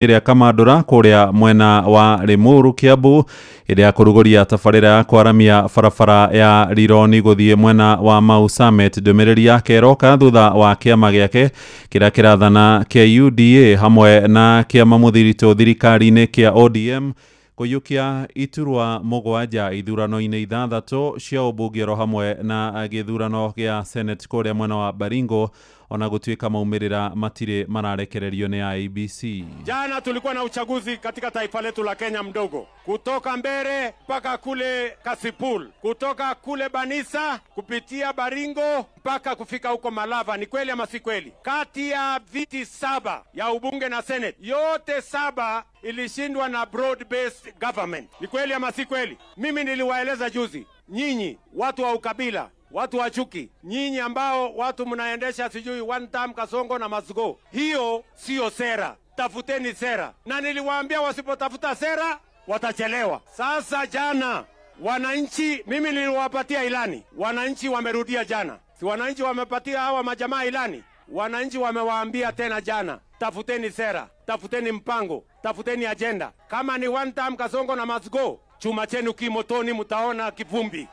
iria Kamandura kuria mwena wa Limuru Kiambu iria kuruguria tabarira ya kwaramia barabara ya Rironi guthie mwena wa Mau Summit. Ndumiriri yake iroka thutha wa kiama giake kiria kirathana kia UDA hamwe na kiama muthirito thirikari-ini kia ODM kuyukia iturwa mugwanja ithurano-ini ithathatu cia ubungioro hamwe na githurano gia Senate kuria mwena wa Baringo, ona gutuika maumirira matire mararekererio ni IEBC. Jana tulikuwa na uchaguzi katika taifa letu la Kenya mdogo, kutoka Mbere mpaka kule Kasipul, kutoka kule Banisa kupitia Baringo mpaka kufika huko Malava. Ni kweli ama si kweli? Kati ya viti 7 ya ubunge na Senate, yote 7 ilishindwa na broad based government. Ni kweli ama si kweli? Mimi niliwaeleza juzi, nyinyi watu wa ukabila, watu wa chuki, nyinyi ambao watu mnaendesha sijui one term Kasongo na Masgo, hiyo sio sera. Tafuteni sera, na niliwaambia wasipotafuta sera watachelewa. Sasa jana wananchi, mimi niliwapatia ilani, wananchi wamerudia jana. Si wananchi wamepatia hawa majamaa ilani? Wananchi wamewaambia tena jana, tafuteni sera, tafuteni mpango, tafuteni agenda. Kama ni one term Kasongo na Masgo, chuma chenu kimotoni, mtaona kivumbi.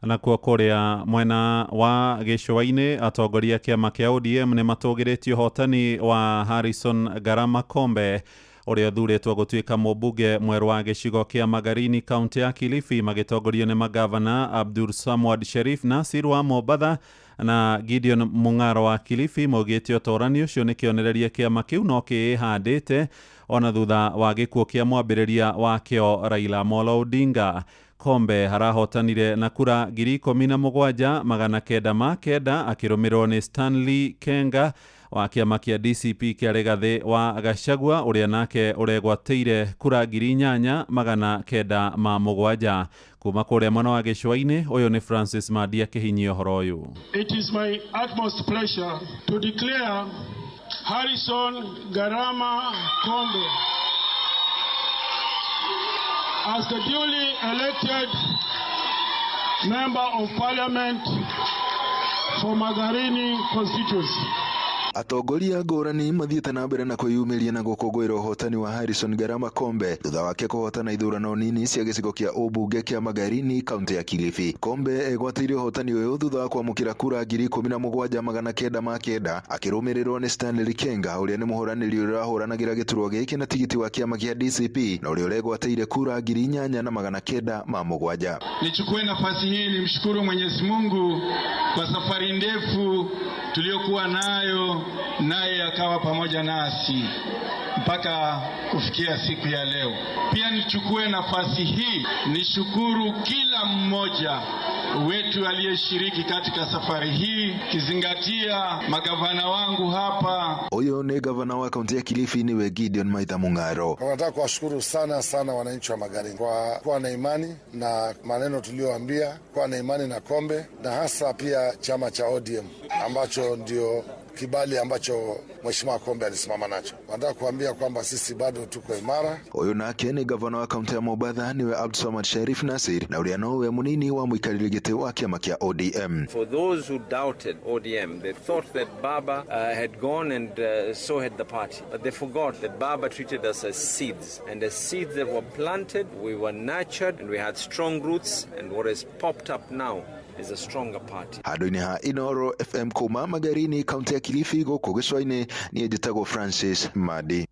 Na kuria mwena wa Gicũa-inĩ atongoria kiama kia ODM ni matugiritio hotani wa Harrison Garama Kombe uria thuritwo gutuika mũmbunge mweru wa gĩcigo kia Magarini kaunti ya Kilifi, magitongorio ni magavana Abdul Samad Sharif Nasir wa Mombatha na Gideon Mung'aro wa Kilifi. Maugĩte ũtorani ũcio nĩ kĩonereria kiama kiu no kĩhandĩte ona thutha wa gĩkuũ kia mwambĩrĩria wakĩo Raila Amolo Odinga. Kombe harahotanire na kura 17,900 akirumirwo ni Stanley Kenga wa kiama kia DCP kia Rigathi wa Gachagua uria nake uregwateire kura 8,907. Kuma kuria mwena wa Gicũa-inĩ, uyu ni Francis Madi akihinyia uhoro uyu. It is my utmost pleasure to declare Harrison Garama Kombe as the duly elected Member of Parliament for Magarini constituency. Atongoria ngũrani mathiĩte na mbere na kwĩyumĩria na gũkũngũĩra ũhotani wa Harrison Garama Kombe thutha wake kũhotana ithurano nini cia gĩcigo kĩa ũmbunge kĩa Magarini kaunti ya Kilifi. Kombe egwatĩire ũhotani ũyũ thutha wa kwamũkĩra kura 17,900 akĩrũmĩrĩrwo nĩ Stanley Kenga ũrĩa nĩ mũhũranĩri ũrĩa ũrahũranagĩra gĩturwa gĩkĩ na tigiti wa kĩama kĩa DCP na ũrĩa ũregwatĩire kura 8,907. Nichukue nafasi hii nimshukuru Mwenyezi Mungu kwa safari ndefu tuliyokuwa naye akawa pamoja nasi mpaka kufikia siku ya leo. Pia nichukue nafasi hii nishukuru kila mmoja wetu aliyeshiriki katika safari hii, kizingatia magavana wangu hapa. Huyo ni gavana wa kaunti ya Kilifi niwe Gideon Maitha Mung'aro. Nataka kuwashukuru sana wananchi wa Magarini kwa kuwa na imani na maneno tuliyoambia, kuwa na imani na Kombe na hasa pia chama cha ODM ambacho ndio kibali ambacho Mheshimiwa Kombe alisimama nacho. Nataka kuambia kwamba sisi bado tuko imara. Huyo nake ni gavana wa kaunti ya Mombatha niwe Abdul Samad Sharif Nasir na uria nowe munini wa muikarĩri gĩtĩ wa kiama kia ODM. For those who doubted ODM, they thought that Baba had gone and so had the party. But they forgot that Baba treated us as seeds. And as seeds that were planted, we were nurtured and we had strong roots, and what has popped up now is a stronger party. Handũ-inĩ ha Inooro FM kuma Magarini kaunti ya Kilifi gũkũ Gĩcũa-inĩ niĩ njĩtagwo Francis Madi.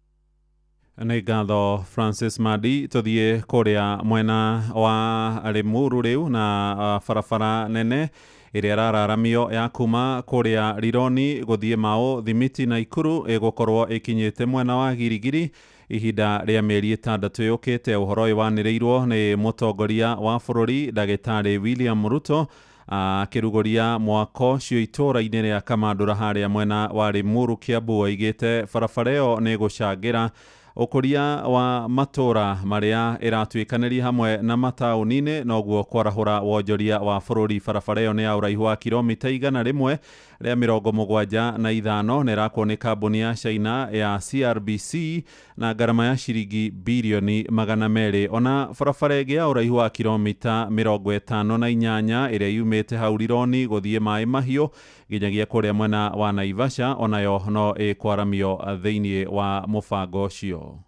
Nĩ ngatho Francis Madi. Tuthie kuria mwena wa Limuru riu na barabara nene iria rararamio ya kuma kuria Rironi guthie Mau Thimiti na Ikuru igukorwo ikinyite mwena wa Girigiri ihinda rĩa mĩeri 6 yũkĩte. Ũhoro ũyũ wanĩrĩirwo nĩ mũtongoria wa bũrũri Ndagĩtarĩ William Ruto akĩrugũria mwako ũcio itũũra-inĩ rĩa Kamandũra harĩa mwena wa Limuru Kiambu. Oigĩte barabara ĩyo nĩ gũcangĩra ũkũria wa matũũra marĩa ĩratuĩkanĩria hamwe na mataũni-inĩ, noguo kwarahũra wonjoria wa bũrũri. Barabara ĩyo nĩ ya ũraihu wa kilomita 100 rĩa 75 na ĩrakwo nĩ kambuni ya China ya CRBC na ngarama ya ciringi bilioni 200. Ona barabara ĩngĩ ya ũraihu wa kilomita 58 ĩrĩa yumĩte hau Rironi gũthiĩ Maĩ Mahiũ ginyagia kuria mwena wa Naivasha onayo no ikwaramio thiini wa mubango ucio.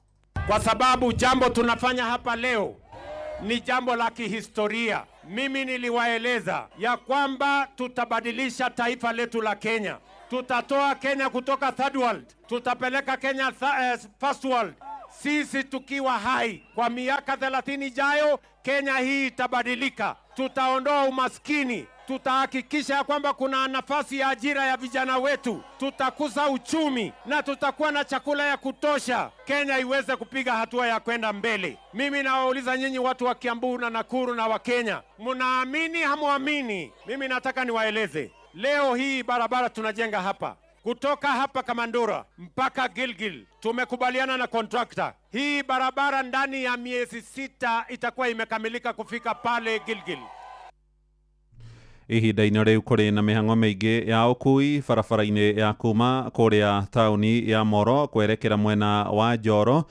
Kwa sababu jambo tunafanya hapa leo ni jambo la kihistoria. Mimi niliwaeleza ya kwamba tutabadilisha taifa letu la Kenya. Tutatoa Kenya kutoka third world, tutapeleka Kenya first world. Sisi tukiwa hai kwa miaka 30 ijayo, Kenya hii itabadilika. Tutaondoa umaskini, tutahakikisha ya kwamba kuna nafasi ya ajira ya vijana wetu, tutakuza uchumi na tutakuwa na chakula ya kutosha, Kenya iweze kupiga hatua ya kwenda mbele. Mimi nawauliza nyinyi watu wa Kiambu na Nakuru na wa Kenya, mnaamini hamuamini? Mimi nataka niwaeleze. Leo hii barabara tunajenga hapa, kutoka hapa Kamandura mpaka Gilgil, tumekubaliana na contractor. Hii barabara ndani ya miezi 6 itakuwa imekamilika kufika pale Gilgil. Ihinda-inĩ rĩu kũrĩ na mĩhang'o mĩingĩ ya ũkui barabara-inĩ ya kuma kũrĩa taũni ya Moro kwerekera mwena wa Njoro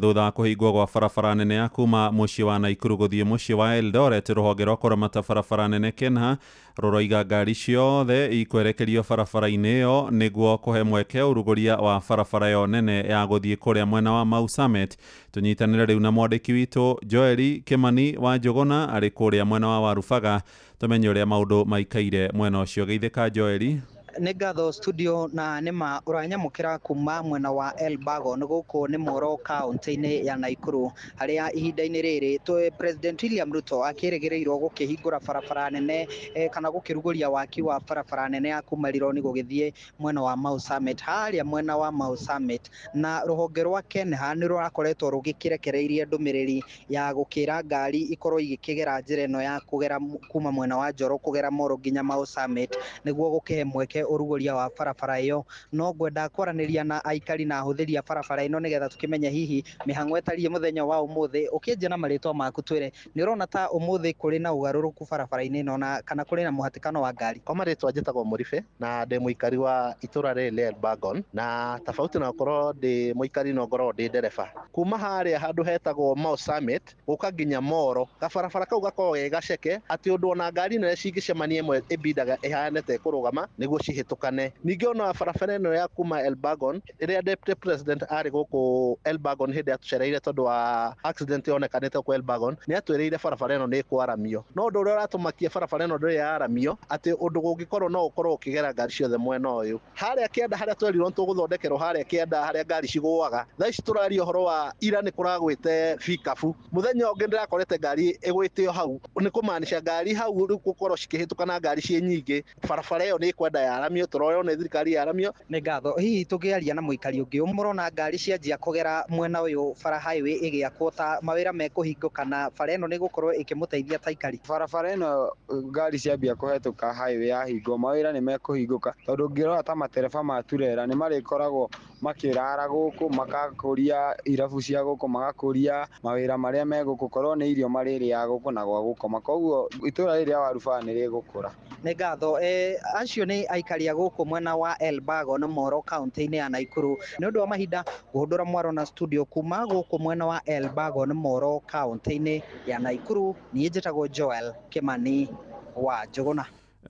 thutha wa kũhingwo gwa barabara nene ya kuma mũciĩ wa Naikuru gũthiĩ mũciĩ wa Eldoret. Rũhonge rwa kũramata barabara nene KENHA rũroiga ngari ciothe ikwerekerio barabara-inĩ ĩyo nĩguo kũhe mweke ũrugũria wa barabara yo nene ya gũthiĩ kũrĩa mwena wa Mau Summit. Tũnyitanĩre rĩu na mwandĩki witũ Joeli Kimani wa Njũgũna arĩ kũrĩa mwena wa Warubaga tumenye ũrĩa maũndũ maikaire mwena ũcio. Geithĩka Joeli. Nĩ ngatho studio na nĩma ũranyamũkĩra kuma mwena wa Elbagon gũkũ nĩ Moro kaunti-inĩ ya Naikuru, harĩa ihinda-inĩ rĩrĩ President William Ruto akĩrĩgĩrĩirwo gũkĩhingũra barabara nene kana gũkĩrugũria waki wa barabara nene ya kuma Rironi gũgĩthiĩ mwena wa Mau Summit, harĩa mwena wa Mau Summit. Na rũhonge rwa KENHA nĩ rũrakoretwo rũgĩkĩrekereirie ndũmĩrĩri ya gũkĩra ngari ikorwo igĩkĩgera njĩra ĩno ya kũgera kuma mwena wa Njoro kũgera Moro nginya Mau Summit nĩguo gũkĩhe mweke uruguria wa barabara iyo. No ngwenda kwaranĩria na aikari na ahũthĩri a barabara ino nĩgetha tukĩmenye hihi mĩhang'o ĩtariĩ mũthenya wa ũmũthĩ. Ũkĩnjĩra marĩtwa maku twĩre nĩ ũrona ta ũmũthĩ kũrĩ na ũgarũrũku barabara-inĩ ĩno na kana kũrĩ na mũhatĩkano wa ngari? Kwa marĩtwa njĩtagwo Mũribe na ndĩ mũikari wa itũra rĩrĩ rĩa Elbagon, na tofauti na gũkorwo ndĩ mũikari no ngorwo ndĩ ndereba. Kuma harĩa handũ hetagwo Mau Summit gũka nginya Moro, gabarabara kau gakorwo ge gaceke atĩ ũndũ ona ngari nene cingĩcemania ĩmwe ĩbindaga ĩhane ta ĩkũrũgama nĩguo cihĩtũkane. Ningĩ ona barabara ĩno ya kuma Elbagon ĩrĩa Deputy President arĩ gũkũ Elbagon hĩndĩ atucereire tondũ wa accident yonekanĩte gũkũ Elbagon, nĩ atwĩrĩire barabara ĩno nĩ ĩkwaramio. No ũndũ ũrĩa ũratũmakia barabara ĩno ndĩrĩ yaramio atĩ ũndũ gũngĩkorwo no ũkorwo ũkĩgera ngari ciothe mwena ũyũ. Harĩa kĩanda harĩa twerirwo tũgũthondekerwo harĩa kĩanda harĩa ngari cigũaga, thaa ici tũraria ũhoro wa ira nĩ kũragwĩte pikabu. Mũthenya ũngĩ ndĩrakorete ngari ĩgwĩtio hau, nĩ kũmaanisha ngari hau rĩu gũkorwo cikĩhĩtũka na ngari ciĩ nyingĩ. Barabara ĩyo nĩ kwenda yaramio, tũroyo nĩ thirikari yaramio. Nĩ ngatho. Hihi tũkĩaria na mũikari ũngĩ, mũrona ngari cianjia kũgera mwena ũyũ bara highway ĩgĩakwo ta mawĩra mekũhingũka na bara ĩno nĩ gũkorwo ĩkĩmũteithia ta ikari? Barabara ĩno ngari ciambia kũhetũka highway yahingwo, mawĩra nĩ mekũhingũka tondũ ũngĩrora ta matereba ma turera nĩ marĩkoragwo makĩrara gũkũ, magakũria irabu cia gũkũ, magakũria mawĩra marĩa megũkũ, korwo nĩ irio marĩrĩaga gũkũ na gwa gũkoma, koguo itũra rĩrĩ rĩa Warubaga nĩ rĩgũkũra. Nĩ ngatho. Acio nĩ aikari a gũkũ mwena wa Elbagon Moro kaunti-inĩ ya Naikuru. Nĩ ũndũ wa mahinda kũhũndũra mwaro na studio kuma gũkũ mwena wa Elbagon Moro kaunti-inĩ ya Naikuru, niĩ njĩtagwo Joel Kimani wa Njũgũna.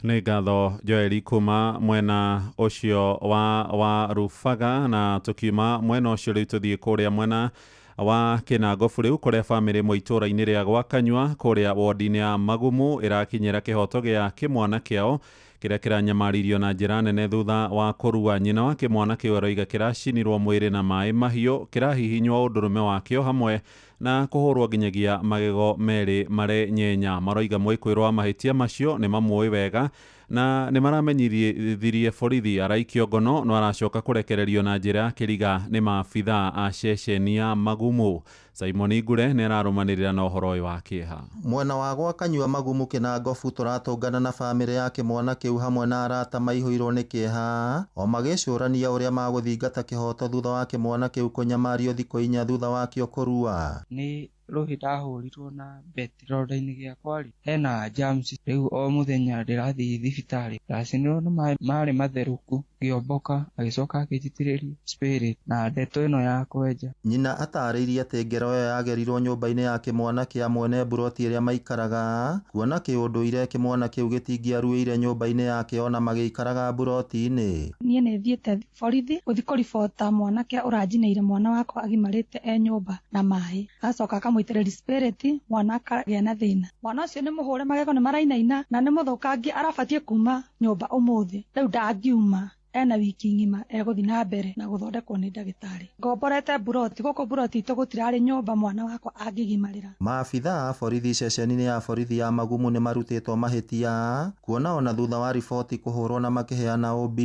Nĩ ngatho Joeli kuma mwena ũcio wa Warubaga, na tukiuma mwena ũcio rĩu tũthiĩ kũrĩa mwena wa Kinangofu rĩu kũrĩa bamĩrĩ ĩmwe itũra-inĩ rĩa Gwakanyua kũrĩa wodi-inĩ ya Magumu ĩrakinyĩra kĩhoto gĩa kĩmwana kĩao kĩrĩa kĩranyamaririo na njĩra nene thutha wa kũrua. Nyina wa kĩmwana kĩu aroiga kĩracinirwo mwĩrĩ na maĩ mahiũ, kĩrahihinywo ũndũrũme wakĩo hamwe na kũhũrwo nginyagia magego merĩ marĩ nyenya. Maroiga mwĩkũĩrwo wa mahĩtia macio nĩ mamũĩ wega na nĩ maramenyithirie borithi araikio ngono no aracoka kũrekererio na njĩra ya kĩriga nĩ maabithaa a ceceni ya Magumu. Simon Igure nĩ ararũmanĩrĩra na ũhoro ũyũ wa kĩeha. Mwena wa Gwakanyua Magumu Kinangofu tũratũngana na bamĩrĩ ya kĩmwana kĩu hamwe na arata maihũirwo nĩ kĩeha o magĩcũrania ũrĩa magũthingata kĩhoto thutha wa kĩmwana kĩu kũnyamario thikũ 4 thutha wakĩo kũrua. Nĩ ruhi ndahurirwo na beti roda-ini giakwa ri hena jams riu o muthenya ndirathii thibitari ndacinirwo na maĩ marĩ matheruku ngĩomboka agĩcoka akĩnjitĩrĩria spirit na ndeto ĩno ya kwenja. Nyina atarĩirie atĩ ngero ĩyo yagerirwo nyũmba-inĩ ya kĩmwana kĩa mwene buroti ĩrĩa maikaraga, kuona kĩũndũire kĩmwana kĩu gĩtingĩaruĩire nyũmba-inĩ yake ona magĩikaraga buroti-inĩ. Niĩ nĩ thiĩte borithi gũthi kũribota mwanake ũranjinĩire mwana wakwa agimarĩte nyũmba na maĩ, agacoka akamũitĩrĩria spirit, mwana akagĩa na thĩna. Mwana ũcio nĩ mũhũre magego nĩ marainaina na nĩ mũthũkangia arabatie kuma nyũmba ũmũthĩ, rĩu ndangiuma ena wiki ng'ima egũthi na mbere na gũthondekwo nĩ ndagĩtarĩ. Ngomborete buroti gũkũ buroti itũ gũtirarĩ nyũmba mwana wakwa angĩgimarĩra. Maabitha a borithi ceceni-inĩ ya borithi ya Magumu nĩ marutĩtwo mahĩtia, kuona ona thutha wa riboti kũhũrwo na makĩheana OB,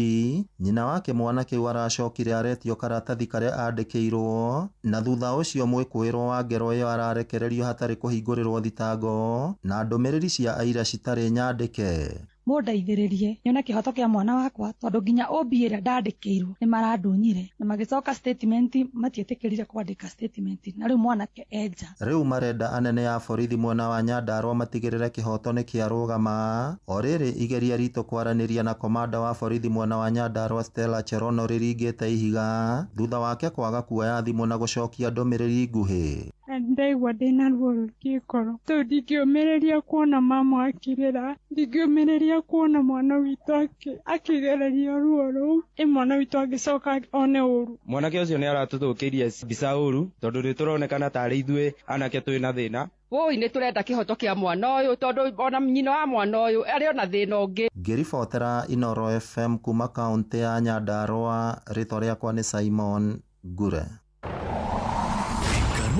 nyina wake mwana kĩu aracokire aretio karatathi karĩa andĩkĩirwo, na thutha ũcio mwĩkũĩrwo wa ngero ĩyo ararekererio hatarĩ kũhingũrĩrwo thitango na ndũmĩrĩri cia aira citarĩ nyandĩke. Mũndeithĩrĩrie nyone kĩhoto kĩa mwana wakwa tondũ nginya OB ĩrĩa ndandĩkĩirwo nĩ marandunyire na magĩcoka statement matietĩkĩrire kwandĩka statement na rĩu mwanake enja. Rĩu marenda anene ya borithi mwena wa Nyandarua matigĩrĩre kĩhoto nĩ kĩarũgama. O rĩrĩ igeria ritũ kwaranĩria na komanda wa borithi mwena wa Nyandarua Stella Cherono rĩringĩte ihiga thutha wake kwaga kuoya thimũ na gũcokia ndũmĩrĩri nguhĩ. Ndaigua ndĩna ruo rũkĩngoro tondũ ndingĩũmĩrĩria kuona mama akĩrĩra, ndingĩũmĩrĩria kuona mwana witũ akĩgererio ruo rũu, mwana witũ angĩcoka one ũru. Mwanake ũcio nĩ aratũthũkĩria mbica ũru tondũ nĩ tũronekana tarĩ ithuĩ anake twĩna thĩna. Woi nĩ tũrenda kĩhoto kĩa mwana ũyũ tondũ ona nyina wa mwana ũyũ arĩ ona thĩna ũngĩ. Ngĩribotera Inoro FM kuma kaunti ya Nyandarua, rĩtwa rĩakwa nĩ Simon Ngure.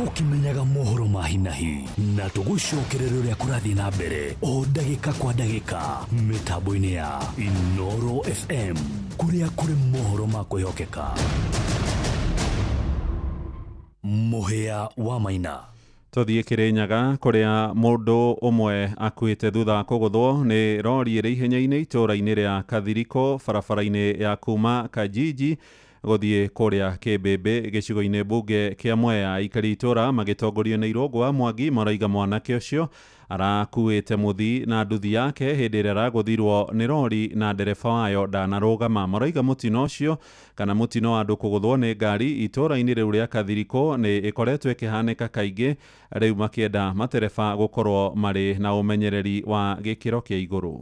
Ũkimenyaga mohoro ma hinahi na tũgũcokerera ũrĩa kũrathiĩ na mbere o ndagĩka kwa ndagĩka mĩtambo-inĩ ya Inoro FM kũrĩa kũrĩ mohoro ma kwĩhokeka. Mũhĩa wa Maina. Tũthiĩ Kĩrĩnyaga kũrĩa mũndũ ũmwe akuĩte thutha wa kũgũthwo nĩ rori ĩrĩ ihenya-inĩ itũũra-inĩ rĩa Kathiriko barabara-inĩ ya kuma Kajiji gũthiĩ kũrĩa Kĩmbĩmbĩ gĩcigo-inĩ mbunge kĩa Mwea. Aikari itũũra magĩtongorio nĩ Irũngũ wa Mwangi marauga mwanake ũcio arakuĩte mũthi na nduthi yake hĩndĩ ĩrĩa aragũthirwo nĩ rori na ndereba wayo ndanarũgama. Marauga mũtino ũcio kana mũtino wa andũ kũgũthwo nĩ ngari itũũra-inĩ rĩu rĩa Kathiriko nĩ ĩkoretwo ĩkĩhanĩka kaingĩ, rĩu makĩenda matereba gũkorwo marĩ na ũmenyereri wa gĩkĩro kĩa igũrũ.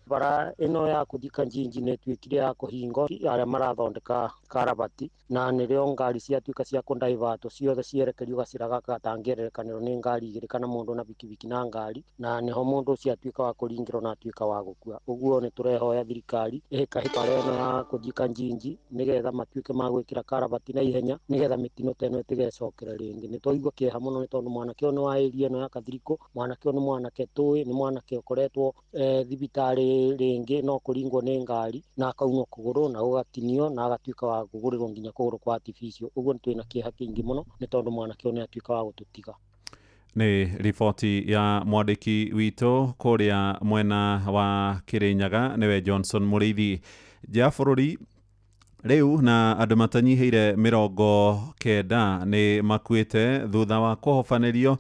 Bara ĩno ya gũthiĩ Kanjinji nĩ ĩtuĩkire ya kũhingo arĩa marathondeka karabati, na nĩrĩo ngari ciatuĩka cia kũndaivatwo ciothe cierekerio gacĩra gaka gatangĩerekanĩrwo nĩ ngari igĩrĩ kana mũndũ na bikibiki na ngari, na nĩho mũndũ ũcio atuĩka wa kũringĩrwo na atuĩka wa gũkua. Ũguo nĩ tũrehoya thirikari ĩhĩkahĩka ĩno ya gũthiĩ Kanjinji nĩgetha matuĩke ma gwĩkĩra karabati na ihenya nĩgetha mĩtino ta ĩno ĩtigecokere rĩngĩ. Nĩ twaigua kĩeha mũno nĩ tondũ mwanake ũyũ nĩ wa area ĩno ya Kathiriko, mwanake ũyũ nĩ mwanake tũĩ, nĩ mwanake ũkoretwo thibitarĩ rĩngĩ no kũringwo nĩ ngari na akaunwo kũgũrũ na gũgatinio na agatuĩka wa kũgũrĩrwo nginya kũgũrũ kwa artificial. Ũguo nĩ twĩna kĩeha kĩingĩ mũno nĩ tondũ mwanake ũyũ nĩ atuĩka wa gũtũtiga. Nĩ riboti ya mwandĩki witũ kũrĩa mwena wa Kĩrĩnyaga nĩwe Johnson Mũrĩithi. Nja bũrũri rĩu na andũ matanyihĩire 90 nĩ makuĩte thutha wa kũhobanĩrio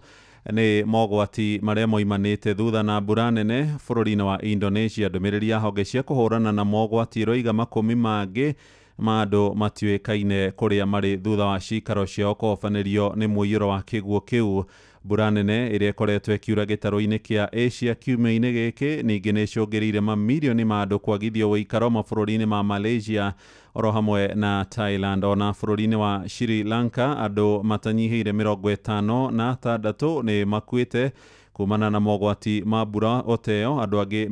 nĩ mogwati marĩa moimanĩte thutha na mbura nene bũrũri-inĩ wa Indonesia. Ndũmĩrĩri ya honge cia kũhũrana na mogwati ĩroiga makũmi mangĩ ma andũ matiũĩkaine kũrĩa marĩ thutha wa cikaro ciao kũhobanĩrio nĩ mũiyũro wa kĩguũ kĩu. Mbura nene ĩrĩa ĩkoretwo ĩkiura gĩtarũ-inĩ kĩa Asia kiumia-inĩ gĩkĩ ningĩ nĩ ĩcũngĩrĩire mamirioni ma andũ kwagithio ũikaro mabũrũri-inĩ ma Malaysia oro hamwe na Thailand. Ona bũrũri-inĩ wa Sri Lanka andũ matanyihĩire 56 nĩ makuĩte kumana na mogwati ma mbura oteo. Andũ angĩ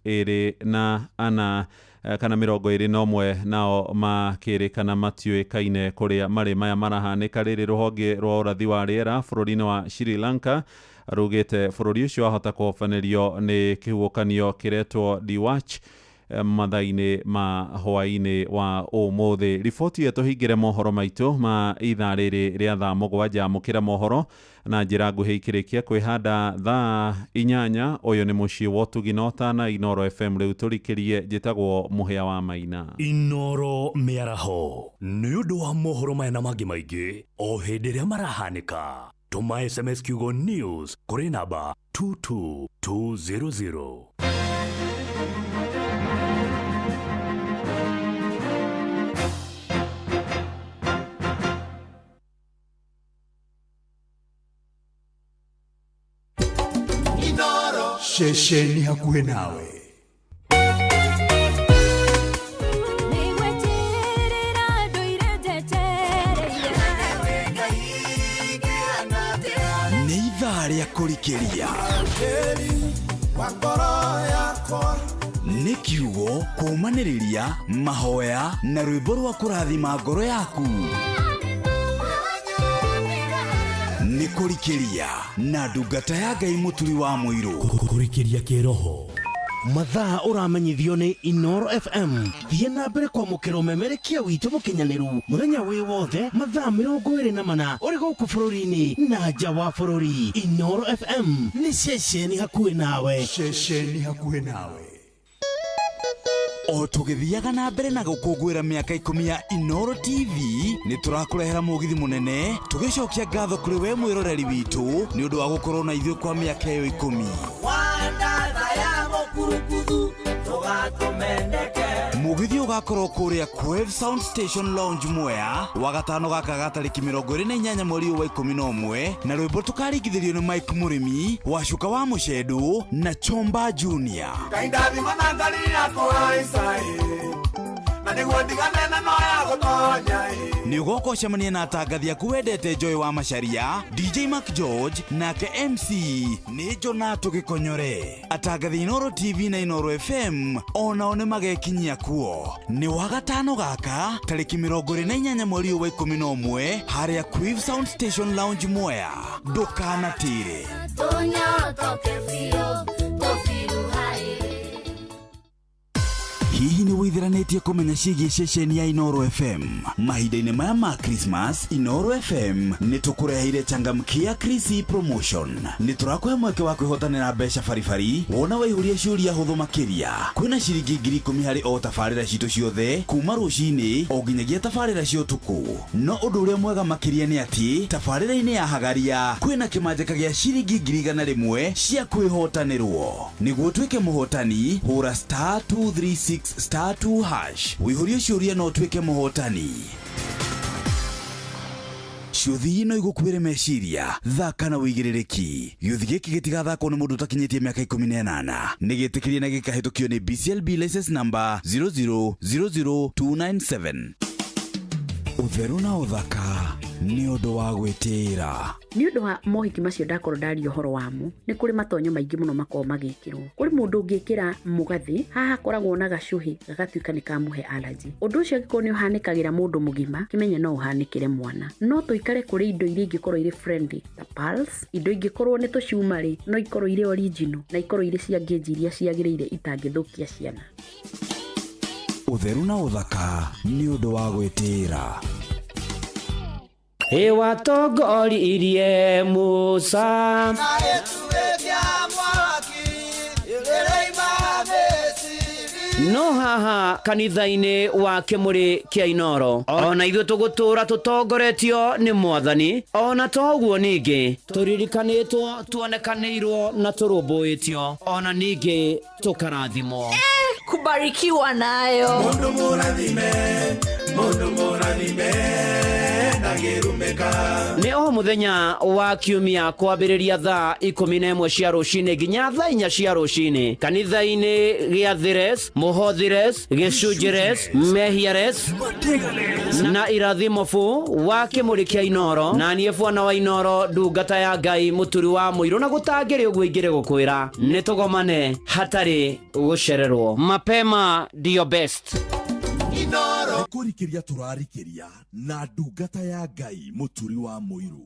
24 kana 21 nao makĩrĩkana matiũĩkaine kũrĩa marĩ. Maya marahanĩka rĩrĩ rũhonge rwa ũrathi wa rĩera bũrũri-inĩ wa Sri Lanka rugĩte bũrũri ũcio wahota kũhobanĩrio nĩ kĩhuhũkanio kĩretwo Diwach mathaa-inĩ ma hwaĩ-inĩ wa ũmũthĩ. Riboti ĩyo tũhingĩre mohoro maitũ ma ithaa rĩrĩ rĩa thaa 7 mũkĩra mohoro na njĩra nguhĩ ikĩrĩkia kwĩhanda thaa 8. Ũyũ nĩ mũciĩ wa Ũtugi na Otana, Inoro FM. Rĩu tũrikĩrie njĩtagwo Mũhĩa wa Maina. Inoro mĩaraho nĩ ũndũ wa mohoro maya na mangĩ maingĩ o hĩndĩ ĩrĩa marahanĩka Tuma SMS kiugo news kuri namba 22200. Shesheni hakuwe nawe. Ni idhaa rĩa kũrikĩria nĩ kiugo kũmanĩrĩria mahoya na rwĩmbo rwa kũrathima ngoro yaku. Nĩ kũrikĩria na ndungata ya Ngai mũturi wa mũirũ. Kũrikĩria kĩroho mathaa ũramenyithio nĩ Inoro FM. Thiĩ na mbere kwamũkĩra ũmemerekia witũ mũkinyanĩru mũthenya wĩ wothe mathaa 24 ũrĩ gũkũ bũrũri-inĩ na nja wa bũrũri. Inoro FM nĩ ceceni hakuhĩ nawe. Ceceni hakuhĩ nawe. O tũgĩthiaga na mbere na gũkũngũĩra mĩaka 10 ya Inoro TV, nĩ tũrakũrehera mũgithi mũnene tũgĩcokia ngatho kũrĩ we mwĩroreri witũ nĩ ũndũ wa gũkorwo na ithuĩ kwa mĩaka ĩyo 10. Mũgithi ũgakorwo kũrĩa Quave Sound Station Lounge Mwea wagatano gaka gatarĩki 28 mweri wa 11, na rwĩmbo tũkaringithĩrio nĩ Mike Mũrĩmi, Wacuka wa Mũcendũ na Chomba Junior. Nĩ ũgoka ũcemania na atangathi aku wendete Joy wa Macharia, DJ Mark George nake MC nĩ Jonato Gĩkonyore. Atangathi Inoro TV na Inoro FM onao nĩ magekinyia kuo. Nĩ wagatano gaka tarĩki 28 mweri wa 11 harĩa Quave Sound Station Lounge Mwea. Ndũkanatĩre. Hihi nĩ wĩtheranĩtie kũmenya ciĩgiĩ ceceni ya Inoro FM? Mahinda-inĩ maya ma Christmas, Inoro FM nĩ tũkũreheire changamkia Chrissy promotion. Nĩ tũrakũhe mweke wa kwĩhotanĩra mbeca baribari wona waihũria ciũria hũthũ makĩria. Kwĩna ciringi 10,000 harĩ o tabarĩra citũ ciothe kuma rũcinĩ o nginyagia tabarĩra cia ũtukũ. No ũndũ ũrĩa mwega makĩria nĩ atĩ tabarĩra-inĩ ya Hagaria kwĩna kĩmanjĩka gĩa ciringi 100,000 cia kwĩhotanĩrwo. Nĩguo tuĩke mũhotani, hũra *236*2# wĩihũrie ciũria no tuĩke mũhotani. Ciũthi ino igũkuĩre meciria, thaka na wĩigĩrĩrĩki. Gĩũthi gĩkĩ gĩtigathakwo nĩ mũndũ ũtakinyĩtie mĩaka 18. Nĩ gĩtĩkĩrie na gĩkahĩtũkio nĩ BCLB license number 0000297. Ũtheru na ũthaka nĩ ũndũ wa gwĩtĩĩra. Nĩ ũndũ wa mohiki macio ndakorwo ndaria ũhoro wamo, nĩ kũrĩ matonyo maingĩ mũno makorwo magĩkĩrwo. Kũrĩ mũndũ ũngĩkĩra mũgathĩ, haha koragwo na gacuhi gagatuĩka nĩ kamũhe allergy. Ũndũ ũcio angĩkorwo nĩ ũhanĩkagĩra mũndũ mũgima, kĩmenye no ũhanĩkĩre mwana. No tũikare kũrĩ indo iria ingĩkorwo irĩ friendly ta pearls, indo ingĩkorwo nĩ tũcuma-rĩ no ikorwo irĩ original na ikorwo irĩ cia ngenji iria ciagĩrĩire itangĩthũkia ciana. Ũtheru na ũthaka nĩ ũndũ wa gwĩtĩĩra. Watongoririe Musa no haha kanitha-inĩ wa Kĩmũrĩ kĩa Inoro ona ithuĩ tũgũtũra tũtongoretio nĩ Mwathani, ona toguo ningĩ tũririkanĩtwo, tuonekanĩirwo na tũrũmbũĩtio, ona ningĩ tũkarathimwo. Kubarikiwa nayo. Mundu mũrathime Nĩ o mũthenya wa kiumia kwambĩrĩria thaa 11 cia rũcinĩ nginya thaa 4 cia rũcinĩ kanitha-inĩ gĩa Thires, Mũhothires, Gĩcunjĩres, Mehiares na Irathimofu wa Kĩmũrĩ kĩa Inoro, na niĩ bwana wa Inoro, ndungata ya Ngai mũturi wa mũirũ, na gũtangĩrĩ ũguo ingĩrĩ gũkwĩra nĩ tũgomane hatarĩ gũcererwo. Mapema ndio best. Inoro kũrikĩria tũrarikĩria na ndungata ya Ngai mũturi wa mũirũ.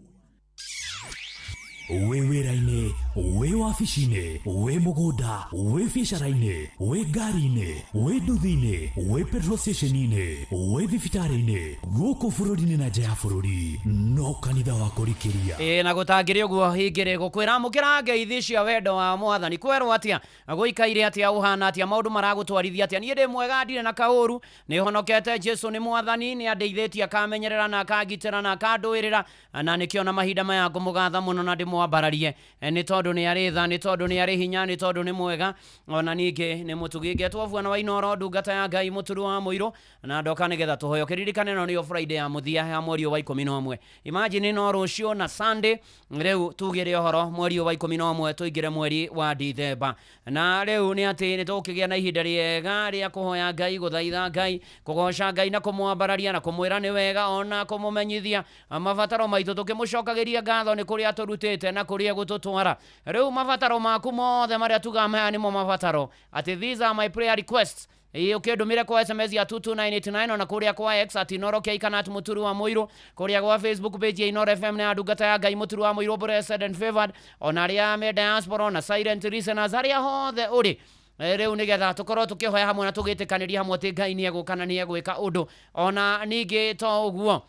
we wĩra-inĩ, we wabici-inĩ, we mũgũnda, we biacara-inĩ, we ngari-inĩ, we nduthi-inĩ, we petrol station-inĩ, we thibitarĩ-inĩ, gũkũ bũrũri-inĩ na nja ya bũrũri, no kanitha wa kũrikĩria. Na gũtangĩrĩ ũguo hingĩrĩ gũkwĩra mũkĩra ngeithi cia wendo wa Mwathani, kwerwo atĩa, gũikaire atĩa, ũhana atĩa, maũndũ maragũtwarithia atĩa, niĩ ndĩ mwega ndirĩ na kaũru, nĩ honokete Jesu nĩ Mwathani, nĩ andeithĩtie akamenyerera na akangitĩra na akandũĩrĩra, na nĩkĩona mahinda maya ngũmũgatha mũno na ndĩmwambararie, nĩ tondũ nĩ arĩ tha, nĩ tondũ nĩ arĩ hinya, nĩ tondũ nĩ mwega, ona ningĩ nĩ mũtugi ngetwo Bwana wa Inoro, ndungata ya Ngai mũturu wa mũirũ, na ndoka nĩgetha tũhoyo kĩririkane no nĩyo Friday ya mũthia ya mweri wa 11. Imagine no rũcio na Sunday, rĩu tugĩre ũhoro mweri wa 11 tũingĩre mweri wa Dithemba, na rĩu nĩ atĩ nĩ tũkĩgĩa na ihinda rĩega rĩa kũhoya Ngai, gũthaitha Ngai, kũgoca Ngai na kũmwambararia na kũmwĩra nĩ wega, ona kũmũmenyithia mabataro maitũ, tũkĩmũcokagĩria ngatho nĩ kũrĩa tũrutĩte na kũrĩa gũtũtwara. Rĩu mabataro maku mothe marĩa tuga maya nĩmo mabataro, atĩ these are my prayer requests. Ukĩndũmĩre kwa SMS ya 22989 ona kũrĩa kwa X @inoro_keikanat mũturu wa mũirũ, kũrĩa kwa Facebook page ya Inoro FM na ndungata ya Ngai mũturu wa mũirũ, blessed and favored, ona arĩa me diaspora na silent listeners arĩa hothe ũrĩ. Rĩu nĩgetha tũkorwo tũkĩhoya hamwe na tũgĩtĩkanĩria hamwe atĩ Ngai nĩ egũka na nĩ egwĩka ũndũ, ona ningĩ to ũguo,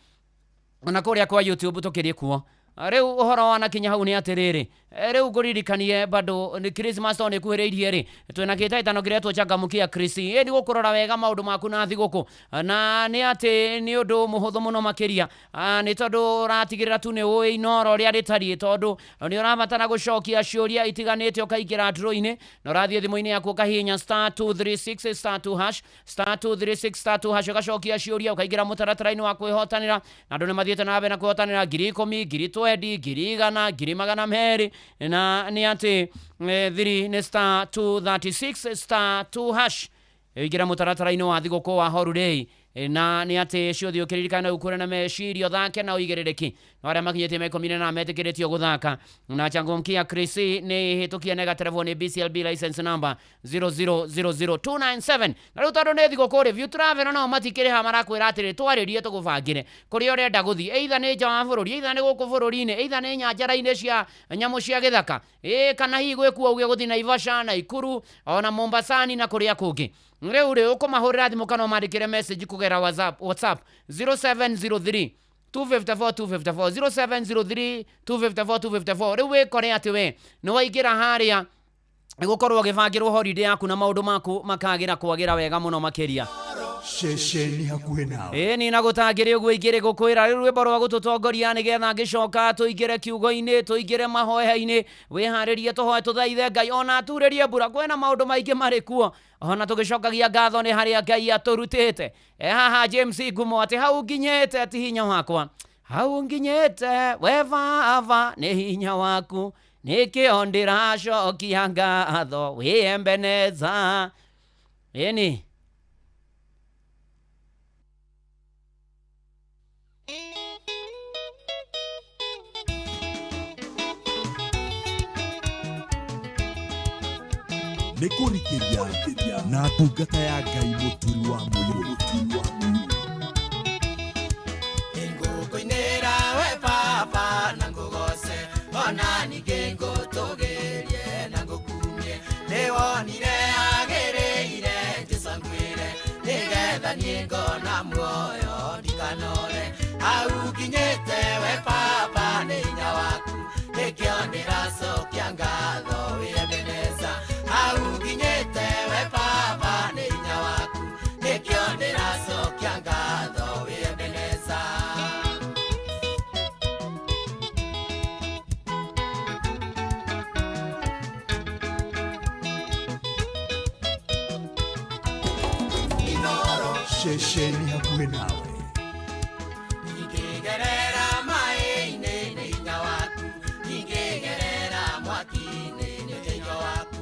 ona kũrĩa kwa YouTube tũkĩrĩ kuo. Rĩu ũhoro wa nakinya hau nĩ atĩrĩrĩ, rĩu ngũririkanie bado nĩ Christmas to nĩ kuhĩrĩirie rĩ, twĩna kĩhĩtahĩtano kĩrĩa tũchangamũkia Kristi, nĩ gũkũrora wega maũndũ maku na thigũkũ, na nĩ atĩ nĩ ũndũ mũhũthũ mũno makĩria, nĩ tondũ ũratigĩrĩra tu nĩ ũĩ Inoro rĩa rĩtariĩ, tondũ nĩ ũrabatara gũcokia ciũria itiganĩte ũkaingĩra ndũrũ-inĩ, na ũrathiĩ thimũ-inĩ yaku ũkahihinya *236 *2# *236 ũgacokia ciũria, ũkaingĩra mũtaratara-inĩ wa kwĩhotanĩra, na andũ nĩ mathiĩte na mbere na kwĩhotanĩra 10,000, 20,000, 100,000, 200,000, na nĩ atĩ thiri nĩ *236 *2#, ĩingĩra mũtaratara-inĩ wa thigũkũ wa holiday, na nĩ atĩ ciothe ũkĩririkana gũkũra na meciria thake na ũigĩrĩrĩki, na arĩa makinyĩtie mekomine na metĩkĩrĩtio gũthaka na changamkia Kristi nĩ hĩtũkie nega telefoni BCLB license number 0000297. na rĩu tondũ nĩ thigũkũ review travel no matikĩrĩha marakwĩra atĩrĩ twarĩrie tũgũbangĩre kũrĩa ũrenda gũthiĩ, either nĩ nja wa bũrũri, either nĩ gũkũ bũrũri-inĩ, either nĩ nyanjara-inĩ cia nyamũ cia gĩthaka, kana hihi gwĩkuo uge gũthiĩ Naivasha, Naikuru, ona Mombasani na kũrĩa kũngĩ. Rĩu rĩ ũkũmahũrĩra thimũ kana ũmandĩkĩre message kũgerera WhatsApp 0703 254 254 0703 254 254. Rĩu wĩkore atĩ we nĩ waingĩra harĩa gũkorwo ũgĩbangĩrwo holiday yaku na maũndũ maku makagĩra kwagĩra wega mũno makĩria. Ceceni hakuhĩ nawe. Ni na gũtangĩrĩ ũguo igĩrĩ gũkwĩra rĩu rwĩmbo rwa gũtũtongoria nĩgetha ngĩcoka tũingĩre kiugo-inĩ, tũingĩre mahoya-inĩ, wĩharĩrie tũhoe tũthaithe Ngai, ona turĩrie mbura, kwĩna maũndũ maingĩ marĩ kuo, ona tũgĩcokagia ngatho nĩ harĩa Ngai atũrutĩte. Haha James Ngumo atĩ hau nginyĩte ti hinya wakwa, hau nginyĩte we Baba nĩ hinya waku, nĩkĩo ndĩracokia ngatho wĩ Ebeneza. Ĩni nĩ kũrikĩria na ndungata ya Ngai mũturi wa mũirũ. Ngũkũinĩra we Baba na ngũgoce, ona ningĩ ngũtũgĩrie na ngũkumie, nĩ wonire agĩrĩire Jesũ angwĩre, nĩgetha niĩ ngona muoyo ndikanore. Hau nginyĩte we Baba nĩ hinya waku, nĩkĩo ndĩracokia ngatho wĩ Ebeneza. Hau nginyĩte we Baba nĩ hinya waku, nĩkĩo ndĩracokia ngatho wĩ Ebeneza. Inoro ceceni hakuhĩ nawe. Ingĩgerera maĩ-inĩ nĩ hinya waku, ingĩgerera mwaki-inĩ nĩ ũteithio waku,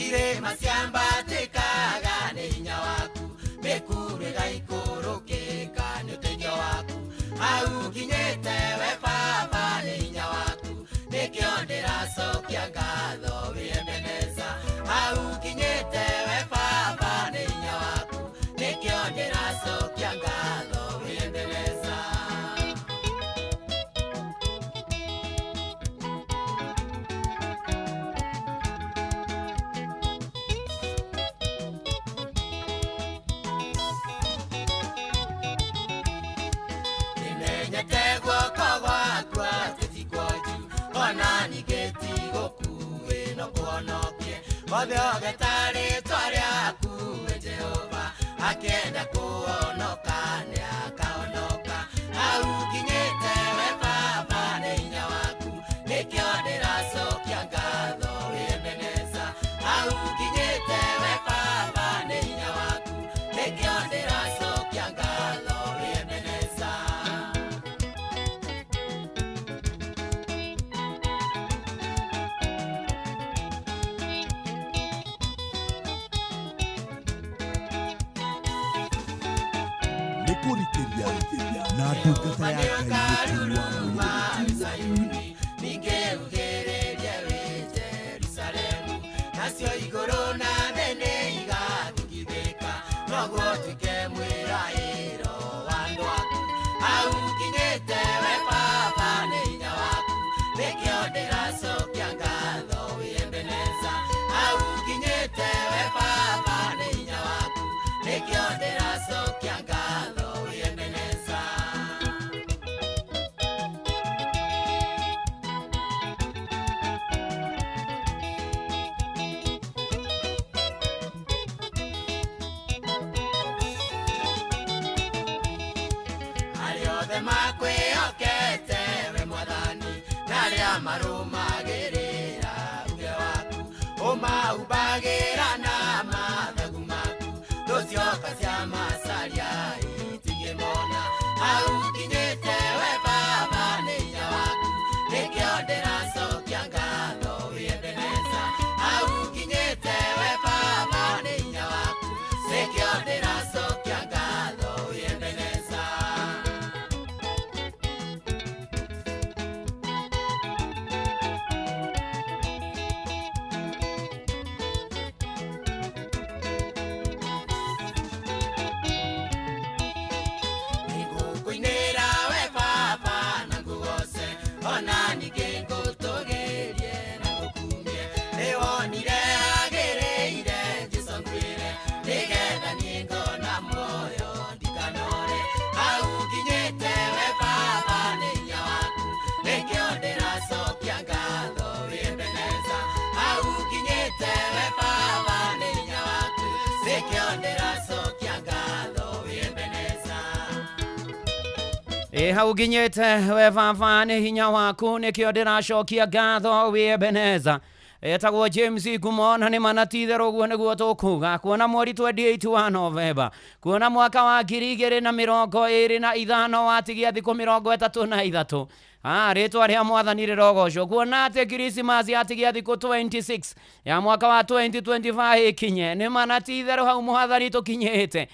irĩma ciambatĩkaga nĩ hinya waku, mĩkuru ĩgaikũrũkĩka nĩ ũteithio waku. Hau nginyĩte we Baba nĩ hinya waku, nĩkĩo ndĩracokia ngatho wĩ Ebeneza. Hau nginyĩte we Baba nĩ hinya waku, nĩkĩo ndĩracokia ngatho mothe ogetari twaria kuwe Jehova akenda kuonoka ni akaonoka au kinyete we baba ni hinya waku nikio ndiracokia ngatho Ebeneza au kinyete we baba ni hinya waku nikio ndiracokia ngatho Ebeneza Nikurikeria na ndungata ya Ngai mũturi wa mwĩrĩ Zayuni ningeugereria we Jerusalemu nacio igũrũ na thĩ nĩ igathugithĩka noguo tuike mwĩraĩro wa andũ aku au kinyĩte we baba nĩ hinya waku nĩkĩo ndĩracokia ngatho wĩ Ebeneza au kinyĩte we baba nĩ hinya waku nĩkĩo ndĩracokia ngatho wĩ Ebeneza Ariothe makwĩhokete we Mwathani na arĩa marũmagĩrĩra uge waku ũmaumbagĩra na mathagu maku thũ cioka cia macaria itingĩmona au kinyĩte we baba nĩ hinya waku nĩkĩo ndĩracokia ngatho wĩ Ebeneza au kinyĩte we baba nĩ hinya waku nĩkĩo ndĩracokia ngatho wĩ Ebeneza Nĩngũkũinĩra we baba na ngũgoce ona ningĩ ngũtũgĩrie na ngũkumie nĩwonire agĩrĩire Jesũ ngwĩre nĩgetha niĩ ngona muoyo ndikanore au kinyĩte we baba nĩ hinya waku nĩkĩo ndĩracokia ngatho wĩ Ebeneza au kinyĩte we baba nĩ hinya waku nĩkĩo ndĩracokia ngatho wĩ Ebeneza hau nginyĩte we baba nĩ hinya waku nĩkĩo ndĩracokia ngatho wĩ Ebeneza etagwo James Ngumo na nĩ manatitherũ ũguo nĩguo tũkuga kuona mweri 28 wa Novemba kuona mwaka wa 2025 watigia thikũ 33 rĩtwa rĩa Mwathani rĩrogocwo kuona atĩ Krismasi yatigia thikũ 26 ya mwaka wa 2025 ikinye nĩ manatitherũ hau Mwathani tũkinyĩte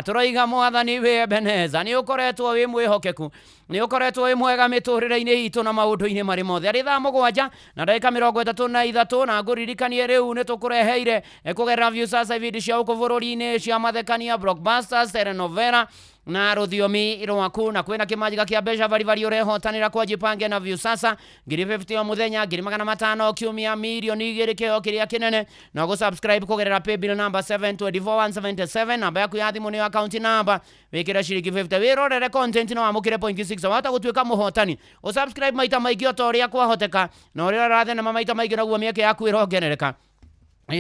tũroiga Mwathani wĩ Ebeneza nĩ ũkoretwo wĩ mwĩhokeku nĩ ũkoretwo wĩ mwega mĩtũrĩre-inĩ itũ na maũndũ-inĩ marĩ mothe arĩ thaa 7 na ndagĩka 33 na ngũririkanie rĩu nĩ tũkũreheire kũgerera Viusasa video cia gũkũ bũrũri-inĩ cia mathekania Blockbusters telenovela na rũthiomi rwaku na kwĩna kĩmanjĩka kĩa mbeca baribari ũrehotanĩra kwa jipange na Viusasa 50 o mũthenya 500 kiumia milioni 2 kĩheo kĩrĩa kĩnene na gũsubscribe kũgerera paybill number 724177 namba yaku ya thimũ nĩ account number wĩkĩre ciringi 50 wĩrorere content na wamũkĩre 0.6 wahota gũtuĩka mũhotani ũsubscribe maita maingĩ o ta ũrĩa kwahoteka na ũrĩa ũrathenema maita maingĩ naguo mĩeke yaku ĩrongerereka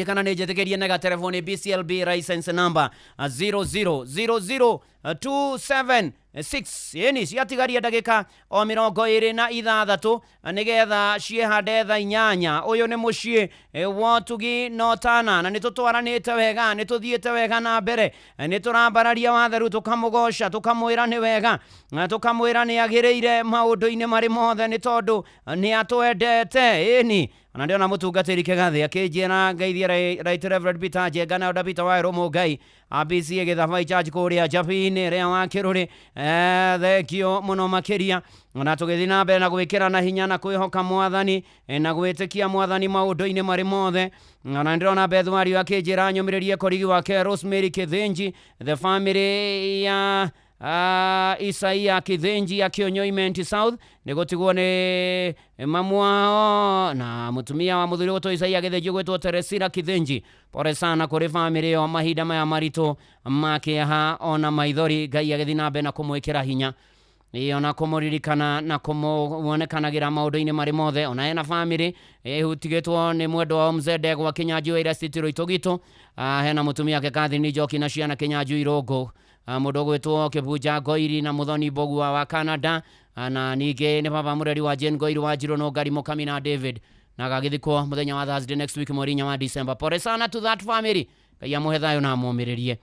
kana nĩ njĩtĩkĩrie nega telefoni BCLB license number 0000276 yeni ciatigaria ndagĩka o 26 nĩgetha ciehande thaa 8 ũyũ nĩ mũciĩ wa Ũtugi Notana na nĩtũtwaranĩte wega nĩtũthiĩte wega na mbere nĩtũrambararia watheru tũkamũgoca tũkamwĩra nĩ wega tũkamwĩra nĩ agĩrĩire maũndũ-inĩ marĩ mothe nĩ tondũ nĩ atwendete ĩni na ndio na mũtungatĩri Kĩgathĩ akĩnjĩra ngeithie Right Reverend Peter Njenga na Peter Waĩrũ Mũngai ABC Gĩthabai Church kũrĩa Jabi-inĩ rĩa wa Kĩrũrĩ thengio mũno makĩria na tũgĩthiĩ na mbere na gwĩkĩra na hinya na kwĩhoka Mwathani na gwĩtĩkia Mwathani maũndũ-inĩ marĩ mothe na ndĩrona Beth Wario akĩnjĩra nyũmĩrĩrie korigi wake Rosemary Kĩthĩnji the family ya Isaia Kĩthĩnji ya Kĩonyoimenti South nĩgũtigwo nĩ mamu wao na mũtumia wa mũthuri gũtwo Isaia Kĩthĩnji gwĩtwo Teresira Kĩthĩnji pore sana kũrĩ family yo mahinda maya maritũ makĩeha ona maithori Ngai agĩthiĩ na mbere na kũmwĩkĩra hinya ona kumuririkana na kumuonekanagira maundu-ini mari mothe ona ena family hutigitwo ni mwendo wa mzede gwa Kinyanjui ira citiro itogitu hena mutumia ke Catherine Njoki na ciana Kinyanjui Rongo mundu gwitwo Kibuja Ngoiri na Muthoni Mbogua wa Canada na ninge ni baba mureri wa Jane Ngoiri wa Njiro no Ngari Mukami na David na gagithikwo muthenya wa Thursday next week mweri-inĩ wa December. Pore sana to that family Ngai amuhe thayo na amumiririe.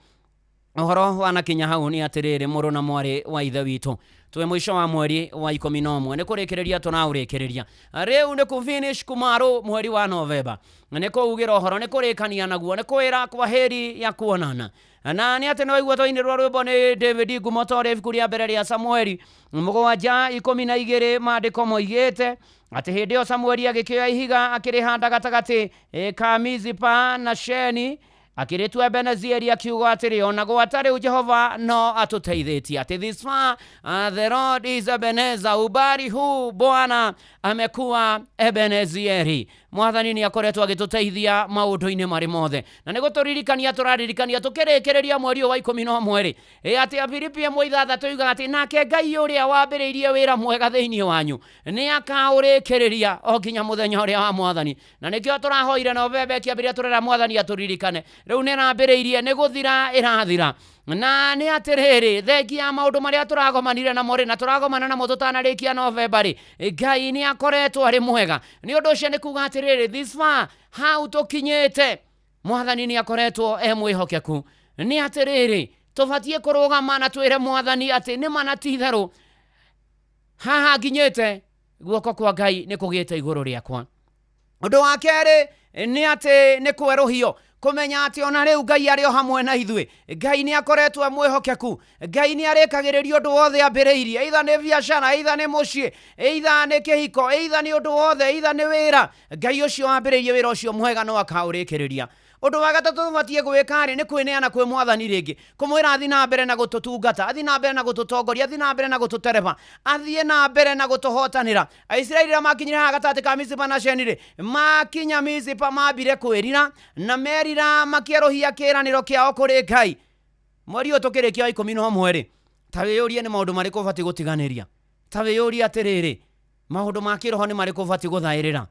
Uhoro wanakinya hau ni atiriri muru na mwari wa ithe witu twe mwisho wa mweri wa 11 ni kurekereria tunaurekereria riu ni ku finish kumaro mweri wa November ni kuugira uhoro ni kurikania naguo ni kwira kwa heri ya kuonana na ni ati no igwa toinirwa rwimbo ni David Gumotore kuria mbere ya Samueli 7:12 maandiko moigite ati hindi o Samueli agikioya ihiga akirihanda gatagati ka Mizipa na Sheni akiritwa Ebenezieri akiuga atiri ona gwatari Jehova no atuteithitie ati this far the Lord is Ebenezer ubari hu Bwana amekuwa Ebenezieri. Mwathani ni akoretwo agituteithia maundu-ini mari mothe na niguturirikania turaririkania tukirekereria mweri wa 11 ati Filipi 1:3 tuiga ati nake Ngai uria wambiriirie wira mwega thiini wanyu ni akaurekereria o nginya muthenya uria wa Mwathani na nikio turahoire November kiambiria turera Mwathani aturirikane riu ni rambiriirie ni guthira irathira na ni atiriri thengia maundu maria turagomanire na mori na turagomana na mututanarikia November Ngai ni akoretwo ari mwega ni undu ucio ni kuga atiriri this far how tukinyete Mwathani ni akoretwo mwihokeku ni atiriri tubatie kurugama na twire Mwathani ati ni manatitharu haha nginyete guoko kwa Ngai ni kugite iguru riakwa. Undu wa keri ni ati ni kweruhio kumenya ati ona riu Ngai ari o hamwe na ithwe. Ngai ni akoretwo mwihokeku. Ngai ni arekagiriria undu wothe ambiriirie either ni biashara either ni mucii either ni kihiko either ni undu wothe either ni wira Ngai ucio ambiriirie wira ucio mwega no akaurikiriria. Undu wa gatatu tubatie gwika ri ni kwineana kwi Mwathani ringi kumwira athi na mbere na gututungata athi na mbere na gututongoria athi na mbere na gututereba athi na mbere na gutuhotanira. Aisiraeli makinyira ha gatati ka Mizipa na Sheni ri makinya Mizipa mambire kwirira na merira makierohia kiraniro kiao kuri Ngai. Mweri utukirikia 11 ri tawiyurie ni maundu mariko bati gutiganiria tawiyurie atiriri maundu ma kiroho ni mariko bati guthairira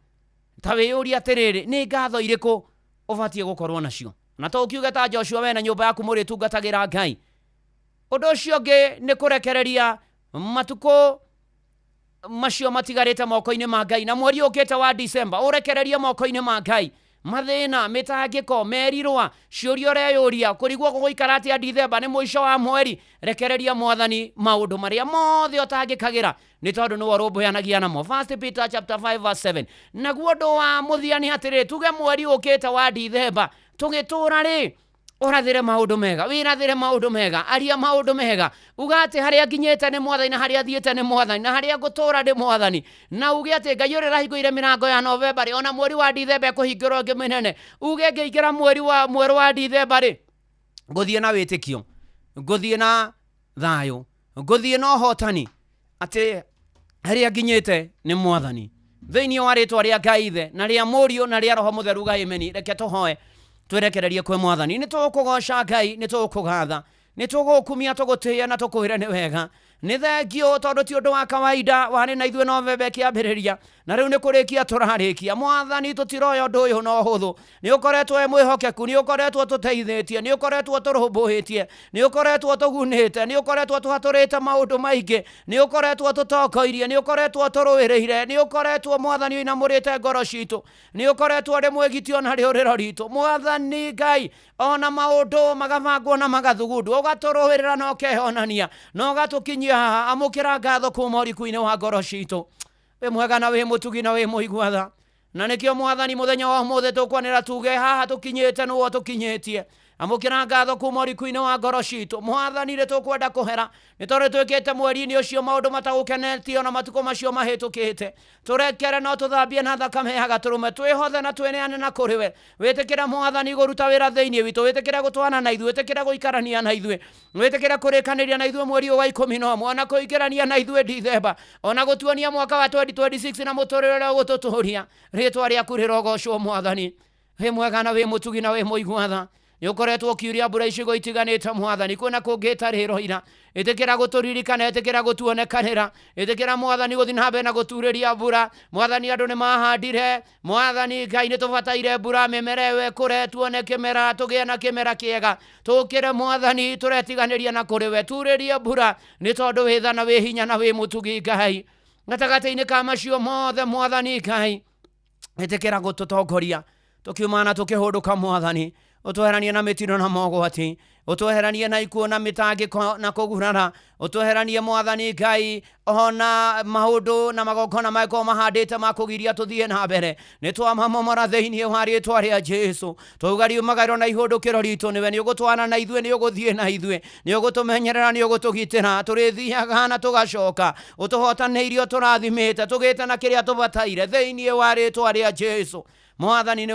tawiyurie atiriri ni ngatho iriku ubatie gukorwo nacio na to ukiuga ta Joshua we na nyumba yaku muri tungatagira Ngai. Undu ucio ngi ni kurekereria matuko macio matigarite moko-ini ma Ngai na mweri ukite wa December urekereria moko-ini ma Ngai. Mathina mitangiko merirwa ciurio reyuria kurigwo guikara ati December ni mwisho wa mweri rekereria Mwathani maundu maria mothe utangikagira ni tondu ni warumbuanagia namo. 1 Peter chapter 5 verse 7 naguo ndu wa muthiani atiri tuge mweri ukite wa December tugitura ri urathire maundu mega wirathire maundu mega aria maundu mega ugate haria nginyete ni Mwathani na haria thiete ni Mwathani na haria gutura ndi Mwathani na uge ati Ngai uri rahingũire mirango ya November ona mweri wa December kuhingũrwo ngimenene uge ngeikira mweri wa December nguthie na witikio nguthie na thayo nguthie na hotani ati haria nginyete ni Mwathani thiini wa ritwa ria Ngai ithe na ria Mũriũ na ria Roho Mũtheru Ngai meni reke tuhoe twerekererie kwe Mwathani ni tukugoca Ngai ni tukugatha ni tugukumia tugutia na tukwira ni wega ni thengio tondu ti undu wa kawaida wari na ithwe November kiambiriria na riu ni kurikia turarikia Mwathani tutiroya undu uyu no huthu ni ukoretwo mwihokeku ni ukoretwo tuteithitie ni ukoretwo turumbuhitie ni ukoretwo tugunite ni ukoretwo tuhaturite maundu maingi ni ukoretwo tutokoirie ni ukoretwo turuwirire ni ukoretwo Mwathani inamurite ngoro citu ni ukoretwo ri mwigitio na riuriro ritu Mwathani Ngai ona maundu magabangwo na magathugundwo ugaturuwirira no kehonania no gatukinyia haha amukira ngatho kuma uriku-ini wa ngoro citu. We mwega na we mutugi na we muigwatha na nikio Mwathani muthenya wa mothe tukwanira tuge haha tukinyite no tukinyitie amukira ngatho kuma uriku-ini wa ngoro citu Mwathani ri tukwenda kuhera ni tondu twikite mweri-ini ucio maundu matagukenetio na matuko macio mahitukite turekere no tuthambie na thakame ya gaturume twihothe na tweneane na kuri we witikira Mwathani guruta wira thiini witu witikira gutwana na ithuĩ witikira guikarania na ithuĩ witikira kurikaniria na ithuĩ mweri wa 11 ona kuikarania na ithuĩ December ona gutuonia mwaka wa 2026 na muturire wa gututuria ritwa riaku rirogocwo Mwathani we mwega na we mutugi na we muigwatha nĩ ũkoretwo ũkiuria mbura icigo itiganĩte Mwathani, kwĩna kũngĩ ĩtarĩ ira. Ĩtĩkĩra gũtũririkana, ĩtĩkĩra gũtuonekanĩra, ĩtĩkĩra Mwathani gũthiĩ na mbere na gũturĩria mbura. Mwathani andũ nĩ mahandire, Mwathani Ngai nĩ tũbataire mbura, mĩmera ĩyo ĩkũre, tuone kĩmera, tũgĩe na kĩmera kĩega. Tũkĩre Mwathani, tũretiganĩria na kũrĩ we, turĩrie mbura nĩ tondũ wĩ tha na wĩ hinya na wĩ mũtugi Ngai. Gatagatĩ-inĩ ka macio mothe Mwathani Ngai, ĩtĩkĩra gũtũtongoria tũkiuma na tũkĩhũndũka Mwathani, ũtweheranie na mĩtino na mogwati, ũtweheranie na ikuũ na mĩtangĩko na kũgurara, ũtweheranie Mwathani Ngai ona maũndũ na magongona makorwo mahandĩte ma kũgiria tũthiĩ na mbere. Nĩ twamamomora thĩinĩ wa rĩĩtwa rĩa Jesũ, twauga riumagĩrwo na ihũndũkĩro ritũ, nĩwe nĩ ũgũtwara na ithuĩ, nĩ ũgũthiĩ na ithuĩ, nĩ ũgũtũmenyerera, nĩ ũgũtũgitĩra, tũrĩthiaga na tũgacoka, ũtũhotanĩirio tũrathimĩte, tũgĩte na kĩrĩa tũbataire thĩinĩ wa rĩĩtwa rĩa Jesũ. Mwathani nĩ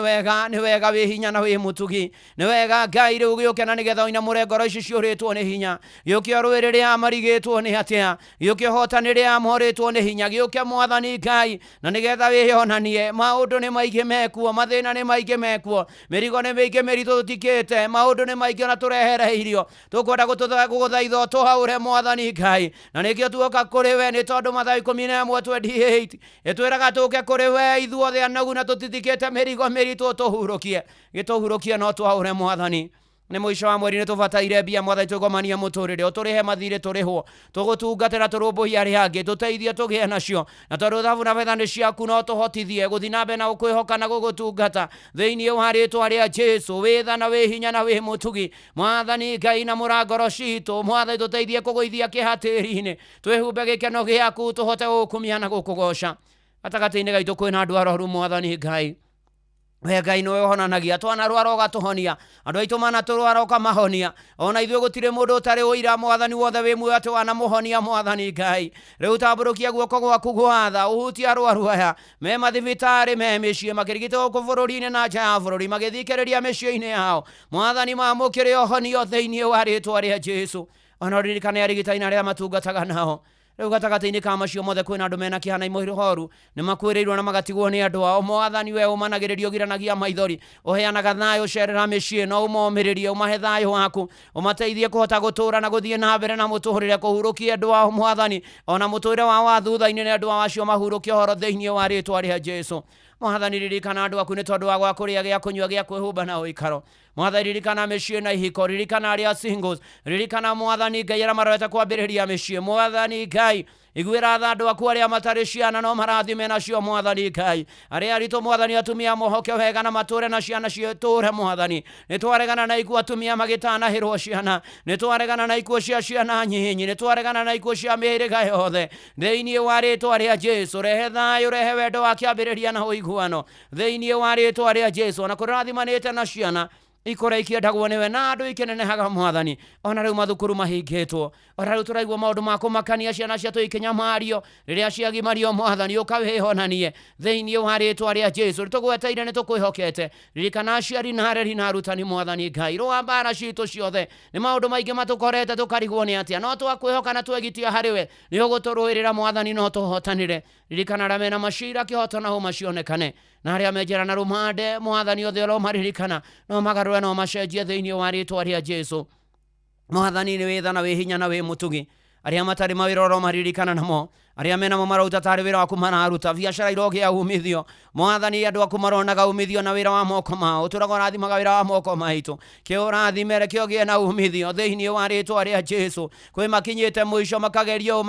wega wĩ hinya na wĩ mũtugi, nĩ wega Ngai rĩu gĩũke na nĩgetha oina mũrengoro ici ciũrĩtwo nĩ hinya, gĩũke rũĩ rĩrĩa marigĩtwo nĩ atĩa, gĩũke hotani rĩrĩa morĩtwo nĩ hinya, gĩũke Mwathani Ngai na nĩgetha wĩyonanie. Maũndũ nĩ maingĩ mekuo, mathĩna nĩ maingĩ mekuo, mĩrigo nĩ mĩingĩ mĩritũ tũtikĩte, maũndũ nĩ maingĩ ona tũrehereirio, tũkwenda gũgũthaitha tũhaũre Mwathani Ngai, na nĩkĩo tuoka kũrĩ we, nĩ tondũ Mathayo 11:28 ĩtwĩraga tũke kũrĩ we ithuothe anagu na tũtitikĩte mĩrigo mĩritũ, gĩtũhurũkie no twaũre Mwathani. Nĩ mũico wa mweri nĩ tũbataire mbia Mwathani, tũgomanie mũtũrĩre, ũtũrĩhe mathirĩ tũrĩhwo, tũgũtungatĩra tũrũmbũiya arĩa angĩ, tũteithie tũgĩe nacio, na tondũ thabu na betha nĩ ciaku no tũhotithie gũthiĩ na mbere na gũkwĩhoka na gũgũtungata thĩinĩ wa rĩĩtwa rĩa Jesũ. Wĩ tha na wĩ hinya na wĩ mũtugi Mwathani Ngai na mũrangoro citũ, Mwathani tũteithie kũgũithia kĩhatĩri-inĩ, twĩhumbe gĩkeno gĩaku, tũhote gũkũmia na gũkũgoca. Gatagatĩ-inĩ gaitũ kwĩna andũ arwaru Mwathani Ngai, we Ngai nĩwe ũhonanagia, twanarwara ũgatũhonia, andũ aitũ manatũrwara ũkamahonia, ona ithuĩ gũtirĩ mũndũ ũtarĩ ũira Mwathani, wothe wĩ muoyo atĩ wanamũhonia Mwathani Ngai. Rĩu tambũrũkia guoko gwaku gwa tha, ũhutie arwaru aya me mathibitarĩ, me mĩciĩ, makĩrigitwo gũkũ bũrũri-inĩ na nja ya bũrũri, magĩthikĩrĩria mĩciĩ-inĩ yao, Mwathani mamũkĩre ũhonio thĩinĩ wa rĩĩtwa rĩa Jesũ. Ona ũririkane arigitani arĩa matungataga nao. Rĩu gatagatĩ-inĩ ka macio mothe kwĩna andũ mena kĩhana ihoru, nĩ makwĩrĩirwo na magatigwo nĩ andũ ao. Mwathani we ũmanagĩrĩria, ũgiranagia maithori, ũheanaga thayũ, ũcerera mĩciĩ, no ũmomĩrĩrie, ũmahe thayũ waku, ũmateithie kũhota gũtũũra na gũthiĩ na mbere na mũtũũrĩre, kũhurũkia andũ ao Mwathani, ona mũtũũrĩre wao wa thutha-inĩ nĩ andũ ao acio mahurũkie ũhoro thĩinĩ wa rĩĩtwa rĩa Jesũ. Mwathani ririkana andũ aku nĩ tondũ wa gwa kũrĩa, gĩa kũnyua, gĩa kwĩhumba na ũikaro. Mwathani ririkana mĩciĩ na ihiko, ririkana arĩa singles, ririkana Mwathani Ngai arĩa marorete kwambĩrĩria mĩciĩ. Mwathani Ngai iguĩra tha andũ aku arĩa matarĩ ciana no marathime nacio Mwathani Ngai, arĩa aritũ Mwathani atumia mohoke wega na matũũre na ciana ciatũũre Mwathani. Nĩ twaregana na ikuũ atumia magĩtanahĩrwo ciana, nĩ twaregana na ikuũ cia ciana nyinyi, nĩ twaregana na ikuũ cia mĩhĩrĩga yothe thĩinĩ wa rĩĩtwa rĩa Jesũ. Rehe thayũ, rehe wendo wa kĩambĩrĩria na ũiguano thĩinĩ wa rĩĩtwa rĩa Jesũ. Ona kũrathimanĩte na ciana ikora ikiendagwo nĩwe na andũ ikenenehaga Mwathani, ona rĩu mathukuru mahingĩtwo, ona rĩu tũraigua maũndũ ma kũmakania, ciana ciatũ ikinyamario, rĩrĩa ciagimario Mwathani ũkawĩhonanie thĩinĩ wa rĩĩtwa rĩa Jesũ. Nĩtũgweteire, nĩtũkwĩhokete, ririkana aciari na areri na arutani Mwathani Ngai. Rũa mbara citũ ciothe, nĩ maũndũ maingĩ matũkorete tũkarigwo nĩ atĩa, no twakwĩhoka na twegitia harĩwe, nĩ ũgũtũrũĩrĩra Mwathani, no tũhotanĩre. Ririkana arĩa mena macira kĩhoto na hũma cionekane, na arĩa menjera na rũmande Mwathani othe ũromaririkana, no magarũre no macenjie thĩinĩ wa rĩĩtwa rĩa Jesũ. Mwathani nĩ wĩ tha na wĩ hinya na wĩ mũtugi, arĩa matarĩ mawĩra ũromaririkana namo, arĩa menamo marauta tarĩ wĩra waku mararuta, biacara irogĩa umithio Mwathani, andũ aku maronaga umithio na wĩra wa moko mao, tũrarathimaga wĩra wa moko maitũ, kĩũrathime rekio gĩe na umithio thĩinĩ wa rĩĩtwa rĩa Jesũ. Kwĩ makinyĩte mũico, makagerio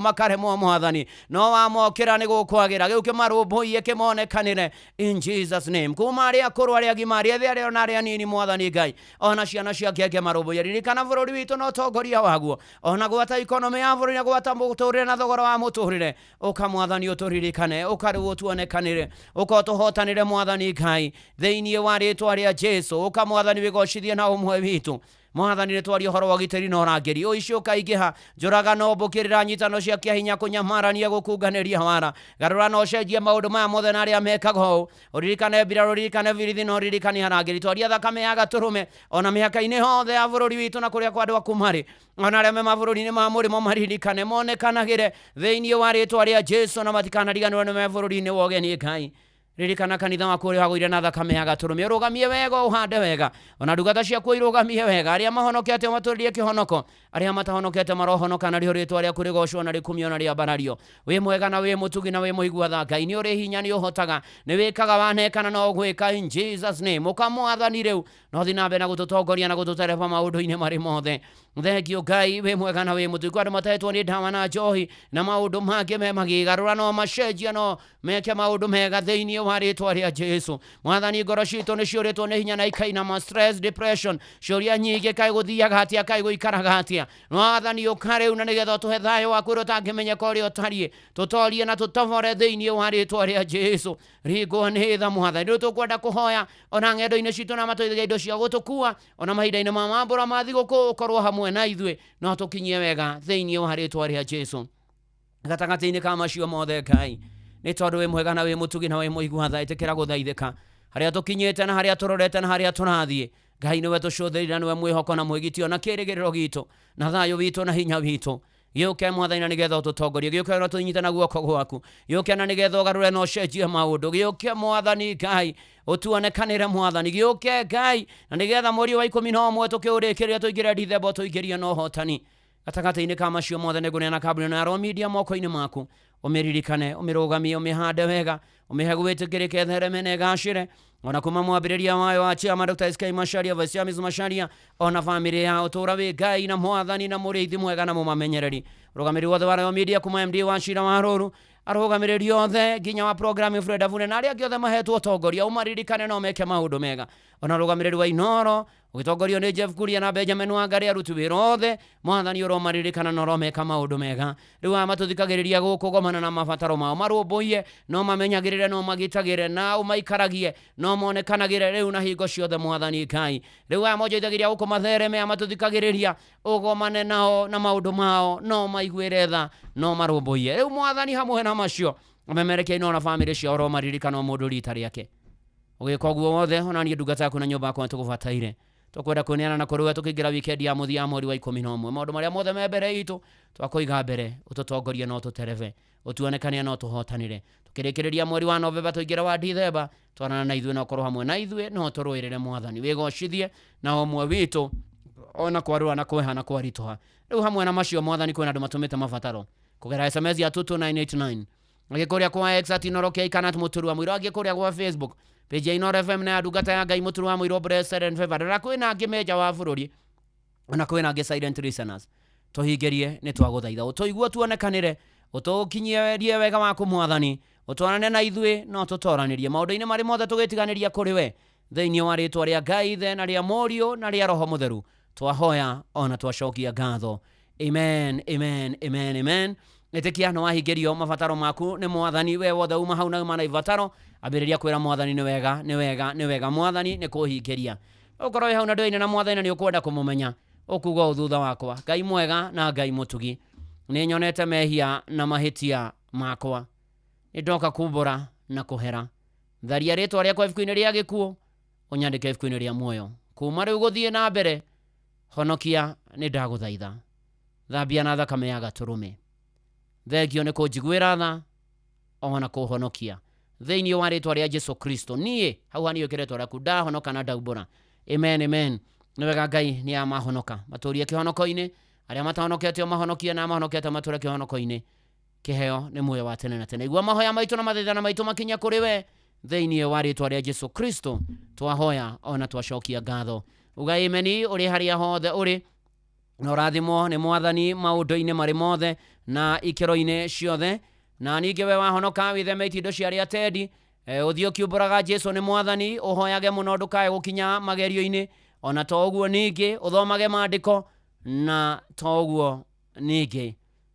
makaremwo Mwathani, no wamokĩra nĩ gũkwagĩra, gĩũke marũmbũiye kĩmonekanĩre in Jesus name. Kuma arĩa akũrũ, arĩa agima, arĩa ethĩ, arĩa na arĩa anini Mwathani Ngai, ona ciana ciake marũmbũiye. Ririkana bũrũri witũ na ũtongoria waguo, ona gwata ikonomi ya bũrũri na gwata mũtũũrĩre na thogora wa mũtũũrĩre, ũka Mwathani ũtũririkane, ũkarĩguo tuonekanĩre, ũka ũtũhotanĩre Mwathani Ngai thĩinĩ wa rĩĩtwa rĩa Jesũ. Ũka Mwathani wĩgocithie na ũmwe witũ Mwathani, nĩ twaria ũhoro wa ũgitĩri na ũrangĩri, ũici ũkaingĩha, njũragano, mbũkĩrĩra, nyitano cia kĩahinya, kũnyamarania, gũkunganĩria wara, garũra na ũcenjie maũndũ maya mothe na arĩa mekaga ũũ. Ũririkane mbirarũ, ũririkane birithi na ũririkane arangĩri, twaria thakame ya gatũrũme ona mĩhaka-inĩ hothe ya bũrũri witũ na kũrĩa kwa andũ aku marĩ, ona arĩa me mabũrũri-inĩ ma mũrĩmo maririkane, monekanagĩre thĩinĩ wa rĩĩtwa rĩa Jesũ, na matikanariganĩrwo nĩ me bũrũri-inĩ wa ũgeni Ngai. ririkana kanitha waku uri wagũire na thakame ya Gatũrũme ũrũgamie wega uhande wega ona ndungata ciaku irugamie wega aria mahonokete matũrĩrie kĩhonoko aria matahonokete marohonoka na rĩo rĩtwa rĩaku rĩgocwo na rĩkumio na rĩambarario wĩ mwega na wĩ mũtugi na wĩ mũigua tha Ngai nĩ ũrĩ hinya nĩ ũhotaga nĩ wĩkaga wanekana no gwĩka in Jesus name ũkamwathani rĩu no thiĩ na mbere na gũtũtongoria na gũtũtereba maũndũ-inĩ marĩ mothe thengio Ngai wĩ mwega na wĩ mũtugi andũ matetwo nĩ ndawa na njohi na maũndũ mangĩ me magĩgarũra no macenjia no meke maũndũ mega thĩinĩ wa rĩtwa rĩa Jesu mwathani ngoro citũ nĩ ciũrĩtwo nĩ hinya na ikaina ma stress depression ciũria nyingĩ kaĩ gũthiaga atĩa kaĩ gũikaraga atĩa mwathani ũkarĩu na nĩgetha tũhe thayũ waku ũrĩa ũtangĩmenyeka ũrĩa ũtariĩ tũtorie na tũtobore thĩinĩ wa rĩtwa rĩa Jesu ringwo nĩ tha mwathani rĩu tũkwenda kũhoya ona ng'endo-inĩ citũ na matũithagia indo cia gũtũkua ona mahinda-inĩ ma mambũra ma thigũkũ ũkorwo hamwe na ithuĩ no tũkinyie wega thĩinĩ wa rĩtwa rĩa Jesu gatagatĩ-inĩ ka macio mothe Ngai nĩ tondũ wĩ mwega na wĩ mũtugi na wĩ mũigua tha ĩtĩkĩra gũthaithĩka harĩa tũkinyĩte na harĩa tũrorete na harĩa tũrathiĩ Ngai nĩwe tũcũthĩrĩra nĩwe mwĩhoko na mwĩgitio na kĩĩrĩgĩrĩro gitũ na thayũ witũ na hinya witũ gĩũke mwathani na nĩgetha ũtũtongorie gĩũke na tũnyite na guoko gwaku gĩũke na nĩgetha ũgarũre na ũcenjie maũndũ gĩũke mwathani Ngai ũtuonekanĩre mwathani gĩũke Ngai na nĩgetha mweri wa 11 tũkĩũrĩkĩrĩria tũingĩre Dithemba tũingĩrie na ũhotani gatagatĩ-inĩ ka macio mothe nĩngũneana kambuni na Royal Media moko-inĩ maku ũmĩririkane ũmĩrũgamie ũmĩhande wega ũmĩhe gwĩtĩkĩrĩke thereme na ĩgacĩre ona kuma mwambĩrĩria wayo wa Chairman Dr. SK Macharia Vice Chairman Macharia ona family ya ũtũũra wĩ Ngai na mwathani na mũrĩithi mwega na mũmamenyereri rũgamĩrĩri wothe wa Royal Media kuma MD wa Shira wa Rũrũ arũgamĩrĩri othe nginya wa program Fred Avune na arĩa angĩ othe mahetwo ũtongoria ũmaririkane no meke maũndũ mega ona rũgamĩrĩri wa Inoro ũgĩtongorio nĩ Jeff Kuria na Benjamin Wangari aruti wĩra othe mwathani ũromaririkana na ũromeka maũndũ mega rĩu aya matũthikagĩrĩria gũkũ gomana na mabataro mao marũmbũiye no mamenyagĩrĩre no magitagĩre na ũmaikaragie no monekanagĩre rĩu na hingo ciothe mwathani Ngai rĩu aya monjaithagĩria gũkũ mathereme aya matũthikagĩrĩria ũgomane nao na maũndũ mao no maiguĩre tha no marũmbũiye rĩu mwathani hamwe na macio ũmemerekia ino na bamĩrĩ ciao ũromaririkana o mũndũ rita rĩake ũgĩka ũguo wothe ona niĩ ndungata yaku na nyũmba yakwa nĩtũgũbataire tũkwenda kwĩneana na kũrũga tũkĩingĩra wikendi ya mũthia mweri wa 11 maũndũ marĩa mothe me mbere itũ twakũiga mbere ũtũtongorie no tũterebe ũtuonekanie no tũhotanĩre tũkĩrĩkĩrĩria mweri wa Novemba tũingĩra wa Dithemba twarana na ithuĩ na ũkorwo hamwe na ithuĩ no tũrũĩrĩre mwathani wĩgocithie na ũmwe witũ ona kwarũa na kweha na kwaritũha rĩu hamwe na macio mwathani kwĩna andũ matũmĩte mabataro kũgera SMS ya 22989 agĩkũrĩa kwa X @inorokia ikanat mũtũrua mũiro agĩkũrĩa kwa Facebook page ya Inoro FM na ndungata ya Ngai mũtũrua mũiro Blessed and Favored na kwĩna angĩ meja wa bũrũri ona kwĩna angĩ silent listeners tũhingĩrie nĩ twagũthaitha ũtũigua tuonekanĩre ũtũkinyie wega waku mwathani ũtwarane na ithuĩ no tũtoranĩrie maũndũ-inĩ marĩ mothe tũgĩtiganĩria kũrĩ we thĩinĩ wa rĩtwa rĩa Ngai the na rĩa Mũriũ na rĩa Roho Mũtheru twahoya ona twacokia ngatho amen amen amen amen ĩtĩkia no wahingĩrio mabataro maku nĩ mwathani we wothe uma hau na uma na ibataro ambĩrĩria kwĩra mwathani nĩ wega nĩ wega nĩ wega mwathani nĩ kũhingĩria ũkorwo hau na ndũine na mwathani nĩ ũkwenda kũmũmenya ũkuga ũthutha wakwa Ngai mwega na Ngai mũtugi nĩ nyonete mehia na mahĩtia makwa nĩ ndoka kumbũra na kũhera tharia rĩtwa rĩakwa ibuku-inĩ rĩa gĩkuũ ũnyandĩke ibuku-inĩ rĩa muoyo kuma rĩu gũthiĩ na mbere honokia nĩ ndagũthaitha thambia na thakame ya Gatũrũme thengio nĩ kũnjiguĩra tha ona kũhonokia thĩinĩ wa rĩtwa rĩa Jesu Kristo niĩ hau hanio kĩrĩtwa rĩaku ndahonoka na ndaumbũra amen amen nĩ wega Ngai nĩ amahonoka matũrie kĩhonoko-inĩ arĩa matahonokete mahonokie na mahonokete matũre kĩhonoko-inĩ kĩheo nĩ muoyo wa tene na tene igua mahoya maitũ na mathaithana maitũ makinya kũrĩ we thĩinĩ wa rĩtwa rĩa Jesu Kristo twahoya ona twacokia ngatho uga ameni ũrĩ harĩa hothe ũrĩ na ũrathimwo nĩ mwathani maũndũ-inĩ marĩ mothe na ikĩro-inĩ ciothe na ningĩ we wahonoka wĩtheme itindo cia rĩa tendi ũthiĩ ũkiumbũraga Jesu nĩ mwathani ũhoyage mũno ndũkae gũkinya magerio-inĩ ona to ũguo ningĩ ũthomage maandĩko na to ũguo ningĩ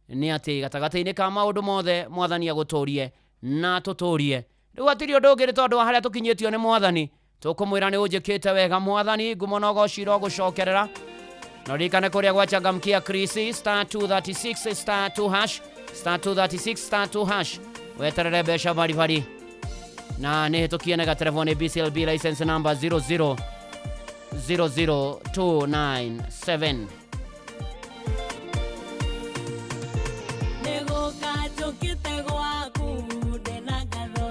nĩ atĩ gatagatĩ-inĩ ka maũndũ mothe mwathani agũtũrie na tũtũrie rĩu hatirĩ ũndũ ũngĩ nĩ tondũ wa harĩa tũkinyĩtio nĩ mwathani tũkũmwĩra nĩ ũnjĩkĩte wega mwathani ngumo na ũgocira ũgũcokerera na ririkane kũrĩa gwachangamkia Chris *236 *2# *236 *2# weterere mbeca baribari na nĩ hĩtũkie na gatelefoni BCLB license number 0000297 Nego kacho kite gwaku ndena ngatho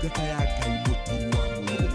ndungata ya Ngai mũturi wa mwĩrĩ.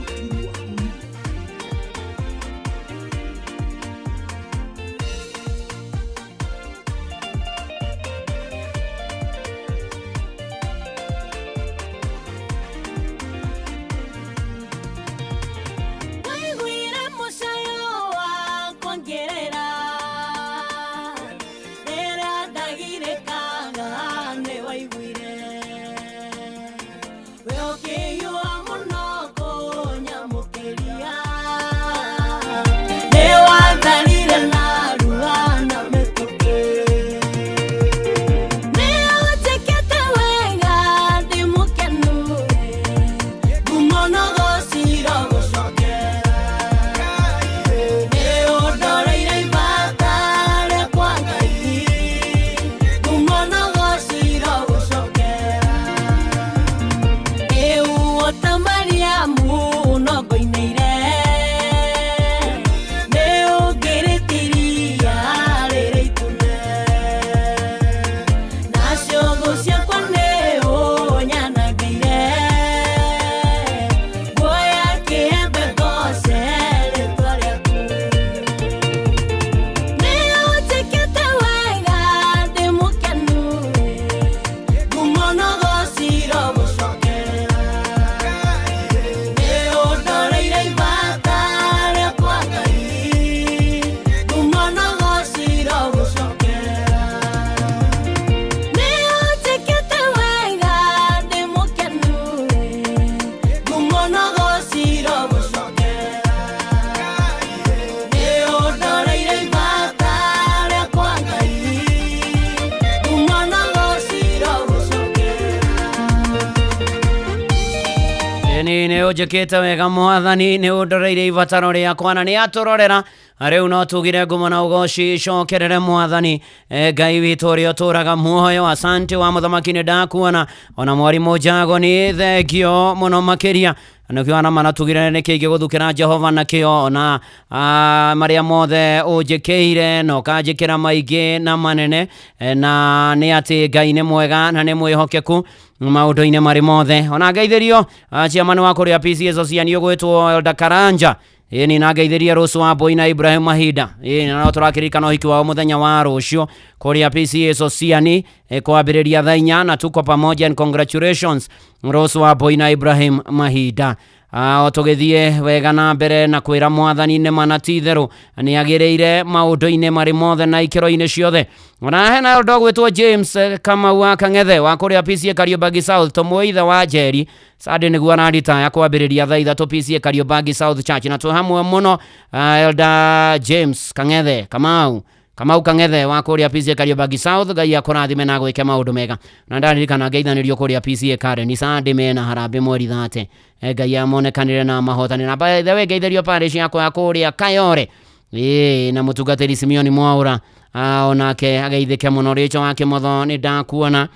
Nĩ ũnjĩkĩte wega Mwathani, nĩ ũndoreire ibataro rĩakwa na nĩ atũrorera. Rĩu no tugire ngumo na ũgoci cokerere Mwathani, Ngai witũ ũrĩa ũtũũraga muoyo. Asante wa mũthamaki nĩ ndakuona, ona mwarimũ Njago nĩ thengio mũno makĩria. Nĩkĩo mana tugire nĩ kĩingĩ gũthukĩra Jehova nakĩo, na marĩa mothe ũnjĩkĩire na ũkanjĩkĩra maingĩ na manene, na nĩ atĩ Ngai nĩ mwega na nĩ mwĩhokeku maũndũ-inĩ marĩ mothe. Ona ngeithĩrio ciamani wa kũrĩa PCA Sociani ũgwĩtwo Elda Karanja, ni na ngeithĩria Rose Wambui na Ibrahim Mahida. Na tũrakĩririkana ũhiki wao mũthenya wa rũciũ kũrĩa PCA Sociani kwambĩrĩria thaa 4, na tuko pamoja, and congratulations Rose Wambui na Ibrahim Mahida. Tũgĩthiĩ wega na mbere na kwĩra Mwathani nĩ manatitherũ nĩ agĩrĩire maũndũ-inĩ marĩ mothe na ikĩro-inĩ ciothe. Ona hena ũndũ gwĩtwo James Kamau wa Kang'ethe wa kũrĩa PCA Kariobangi South, tũmũithe wa Njeri Sunday nĩguo araritaya kwambĩrĩria thaa 3 PCA Kariobangi South Church, na tũhamwe mũno Elder James Kamau Kang'ethe wa kũrĩa PCA Kariobangi South. Ngai akũrathime na gwĩke maũndũ mega, na ndaririkana ngeithanĩrio kũrĩa PCA Karen Sunday mena harambĩ mweri 30. Ngai amonekanire na mahotani, na by the way ngeithĩrio parish yakwa ya kũrĩa Kayore na mũtungatĩri Simeon Mwaura, onake ageithĩke mũno. Rĩcho wake motho nĩ ndakuona,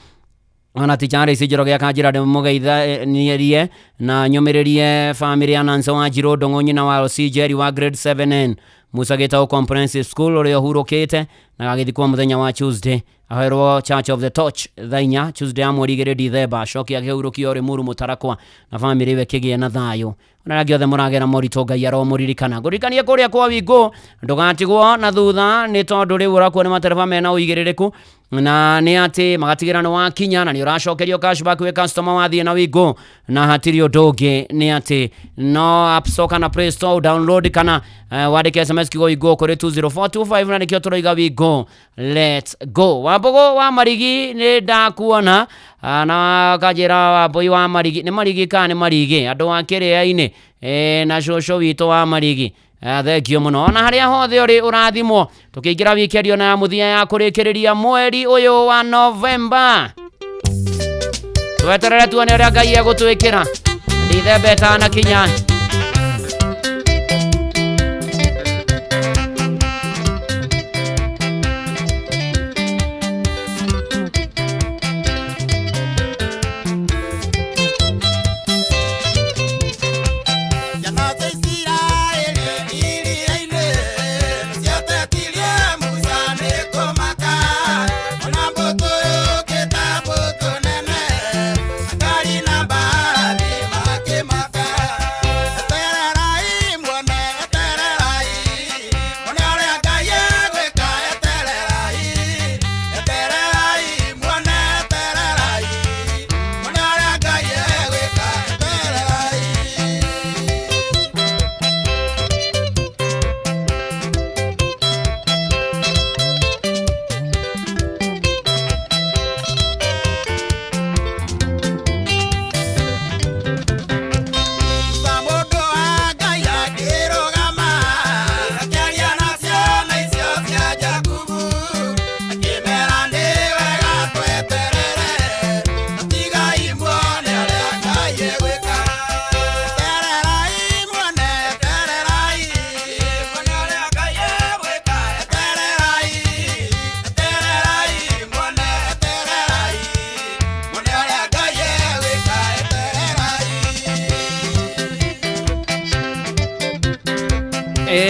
ona tichare isijiro gĩa kanjĩra ndĩmũgeithanie na nyũmĩrĩrie family ya Nancy wa Njirũ Ndũng'ũ, nyina wa CJ wa grade 7N Musa Gĩtaũ Comprehensive School ũrĩa ũhurũkĩte na agĩthikwo mũthenya wa Tuesday, ahoerwo Church of the Torch thaa 4 Tuesday ya mweri 2 December, acoki akĩhurũkio Limuru Mũtarakwa na family we kĩgĩe na thayũ. Ona angĩ othe mũragera moritũ Ngai aromũririkana. Ngũririkanie kũrĩa kwa Wingũ ndũgatigwo na thutha, nĩ tondũ rĩu ũrakuo nĩ matereba mena ũigĩrĩrĩku, na nĩ atĩ magatigĩra nĩ wakinya na nĩ ũracokerio cashback we customer wathiĩ na Wingũ, na hatirĩ ũndũ ũngĩ. Nĩ atĩ no App Store kana Play Store download kana wandĩke SMS kiugo Wingũ kũrĩ 20425 na nĩkĩo tũroiga Wingũ let's go. Wambũgũ wa Marigi nĩ ndakuona, na kanjĩra Wambũi wa Marigi nĩ Marigi kana nĩ Marigi andũ a Kĩrĩa-inĩ na cũcũ witũ wa Marigi. Thengio mũno, ona harĩa hothe ũrĩ ũrathimwo. Tũkĩingĩra wikendi ona ya mũthia ya kũrĩkĩrĩria mweri ũyũ wa November, tweterere tuone ũrĩa Ngai egũtwĩkĩra Dithemba ĩtanakinya. Bye.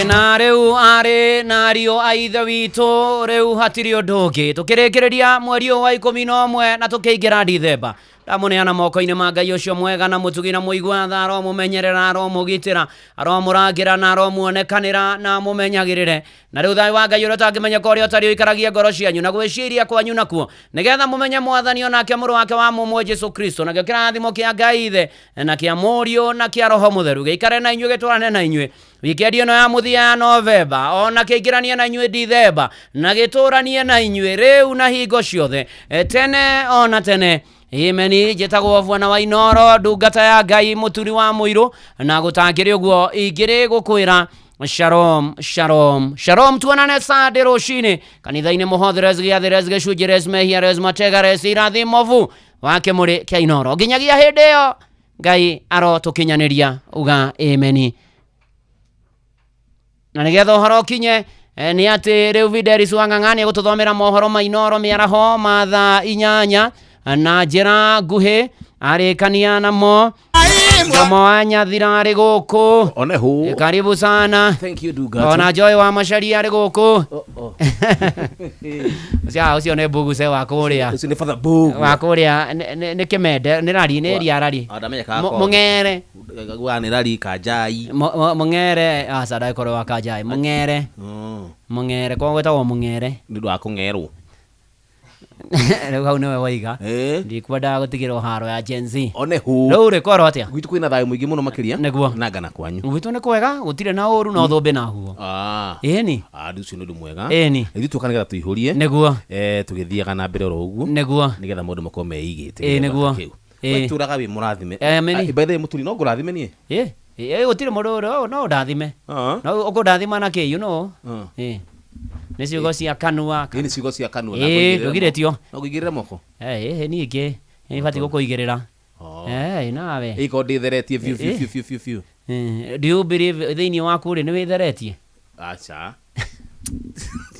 na reu are na rio aithe wito reu hatirio ndogi tukirekereria mweri wa 11 na tukiingira Dithemba ndamuneana moko-ini ma Ngai ucio mwega na mutugi na muigua tha ro mumenyerera ro mugitira ro murangira na ro muonekanira na mumenyagirire na riu thai wa Ngai uria tangimenya kori otari ikaragia ngoro cianyu na gwiciria kwanyu nakuo nigetha mumenye mwathani onake muru wake wa mumo Jesu Kristo na kirathimo kia Ngai ithe na kia Murio na kia Roho Mutheru giikare na inyue gitwarane na inyue wikendi ino ya muthia ya Novemba ona kiingirania na inyue Dithemba na gituranie na inyue riu na hingo ciothe tene ona tene. Imeni jetagwo Bwana wa Inoro ndungata ya Ngai muturi wa muiru na gutangire uguo igire gukwira shalom shalom shalom tuonane Sunday rucini kanitha-ini muhotheres giatheres gicunjires mehiares mategares irathimovu wake muri kia Inoro nginyagia hindi iyo Ngai arotukinyaniria uga imeni na nigetha uhoro kinye ni ati riu Videris wang'ang'ani gututhomera mohoro ma Inoro miaraho matha 8 na njira nguhi arikania namo Jomo Anyathira ari guku onehu karibu sana. Thank you Duga ona Joy wa Mashari ari guku cia ucio ne bugu se wa kuria ucio ne father bugu wa kuria ne kimende ne rari ne ria rari mungere gwa ne rari Kanjai mungere asada ikoro wa Kanjai mungere mungere kwa gwetagwo mungere ni ndwa kungerwo rĩu hau nĩwe waiga ndikwenda gũtigĩrwo haro ya Gen Z onehu rĩu rĩkorwo atĩa gwitũ kwĩna thayũ mũingĩ mũno makĩria nĩguo na ngana kwanyu gwitũ nĩ kwega gũtirĩ na ũru na ũthũmbĩ na huo ĩni ũcio nĩ ũndũ mwega ĩni ithuĩ tũka nĩgetha tũihũrie nĩguo tũgĩthiaga na mbere oro ũguo nĩguo nĩgetha mũndũ makorwo meigĩte nĩguo tũraga wĩ mũrathime by the way mũturi no ngũrathime niĩ gũtirĩ mũndũ ũrĩa no ndathime no ũkũndathima na kĩ you know nĩ ciugo cia kanua nĩ ciugo cia kanua ndũgirĩtio no kũigĩrĩra moko ningĩ nĩbatiĩ gũkũigĩrĩra nawe iko ndĩtheretie biũ do you believe thĩinĩ waku rĩ nĩ wĩtheretie acha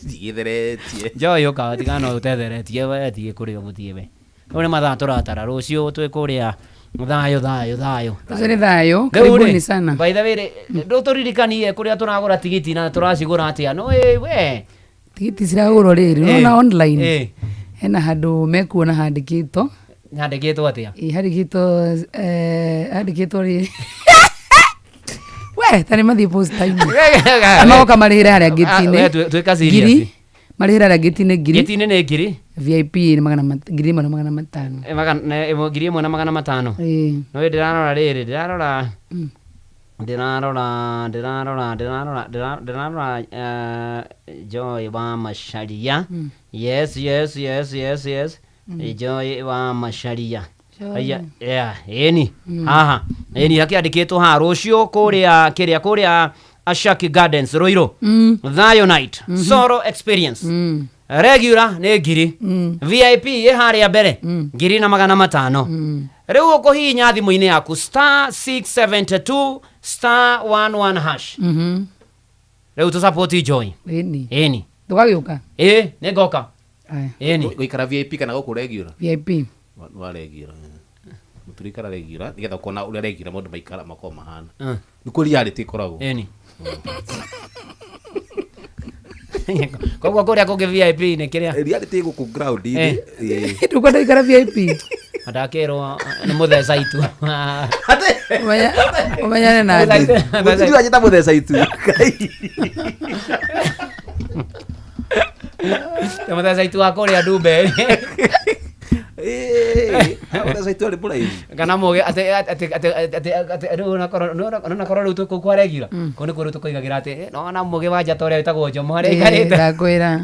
ndigĩtheretie Joy ũka tigana ũtetheretie wetie kũrĩa mũthiĩ we rĩu nĩ mathaa tũratara rũciũ twĩkũrĩa thayo tũcere thayo karibuni sana by the way ndũtũririkanie kũrĩa tũragũra tigiti na tũracigũra atĩa no we tigiti ciragũrwo rĩrĩ no online hena handũ mekuona handĩkĩtwo atĩa handĩkĩtwo rĩ we tani mathiĩ posta-inĩ amagoka marĩhĩra harĩa ngĩti-inĩ marĩhĩra harĩa ngĩti-inĩ nĩ ngiri VIP nĩ 1,500 ngiri 1,500 no ndĩrarora rĩrĩ ndĩrarora Joy wa Masharia yes Joy wa Masharia eni haha eni akiandĩkĩtwo ha rũciũ kũrĩa Ashaki Gardens Roiro Thayo Night Soro Experience regular nĩ ngiri VIP harĩa mbere ngiri na 500 rĩu ũkũhihinya thimũ-inĩ yaku *672 *11# rĩu tũsupport Joy ĩni tũgagĩũka nĩ ngoka gũikara VIP kana gũkũ regular VIP wa regular mũturikara regular nĩgetha ũkona ũrĩa regular mũndũ maikara makoo mahana nĩ kũ reality ĩkoragwo koguo kũrĩa kũngĩ VIP nĩ kĩrĩa reality gũkũ ground ndũkwenda ikara VIP ndakĩrwo nĩ mũtheca itu ũmenyane na mũtiri wanyita mũtheca itu mũtheca itu wa kũrĩa Ndumbe mũtheca itu arĩ mũraihu kana mũgĩ atĩ nakorwo rĩu tũkũ kwa regular kũu nĩ kũrĩ tũkoigagĩra atĩ nona mũgĩ wa njata ũrĩa wĩtagwo Njomo harĩa aikarĩte ndakwĩra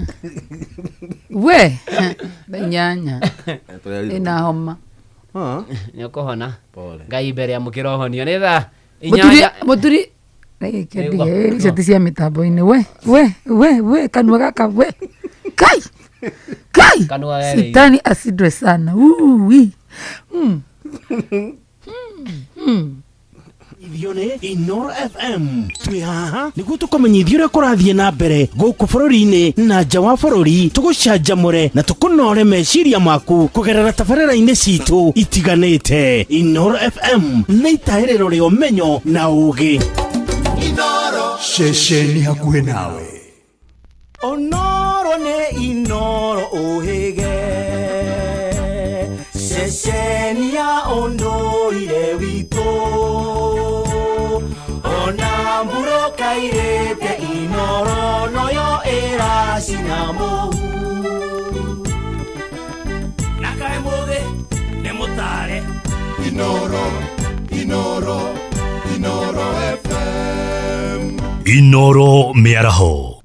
we inyanya ĩna homa nĩ ũkũhona Ngai mbere amũkĩra ũhonio nĩ thaa 8 mũturi icio ti cia mĩtambo-inĩ we kanua gaka we kai sitani asidwe sana Ithione Inoro FM twi haha niguo tukumenyithia uria kurathiĩ na mbere gũkũ bũrũri-inĩ na nja wa bũrũri tũgũcanjamũre na tũkũnore meciria maku kũgerera tabarĩra-inĩ citũ itiganĩte. Inoro FM nĩ itahĩrĩro rĩa ũmenyo na ũũgĩ. Inoro Shesheni hakuhe nawe. Onoro ne inoro ohege Shesheni ya ondoire wito Onamburo kairete inoro noyo era sinamohu Nakae moge nemotare Inoro FM Inoro Miaraho.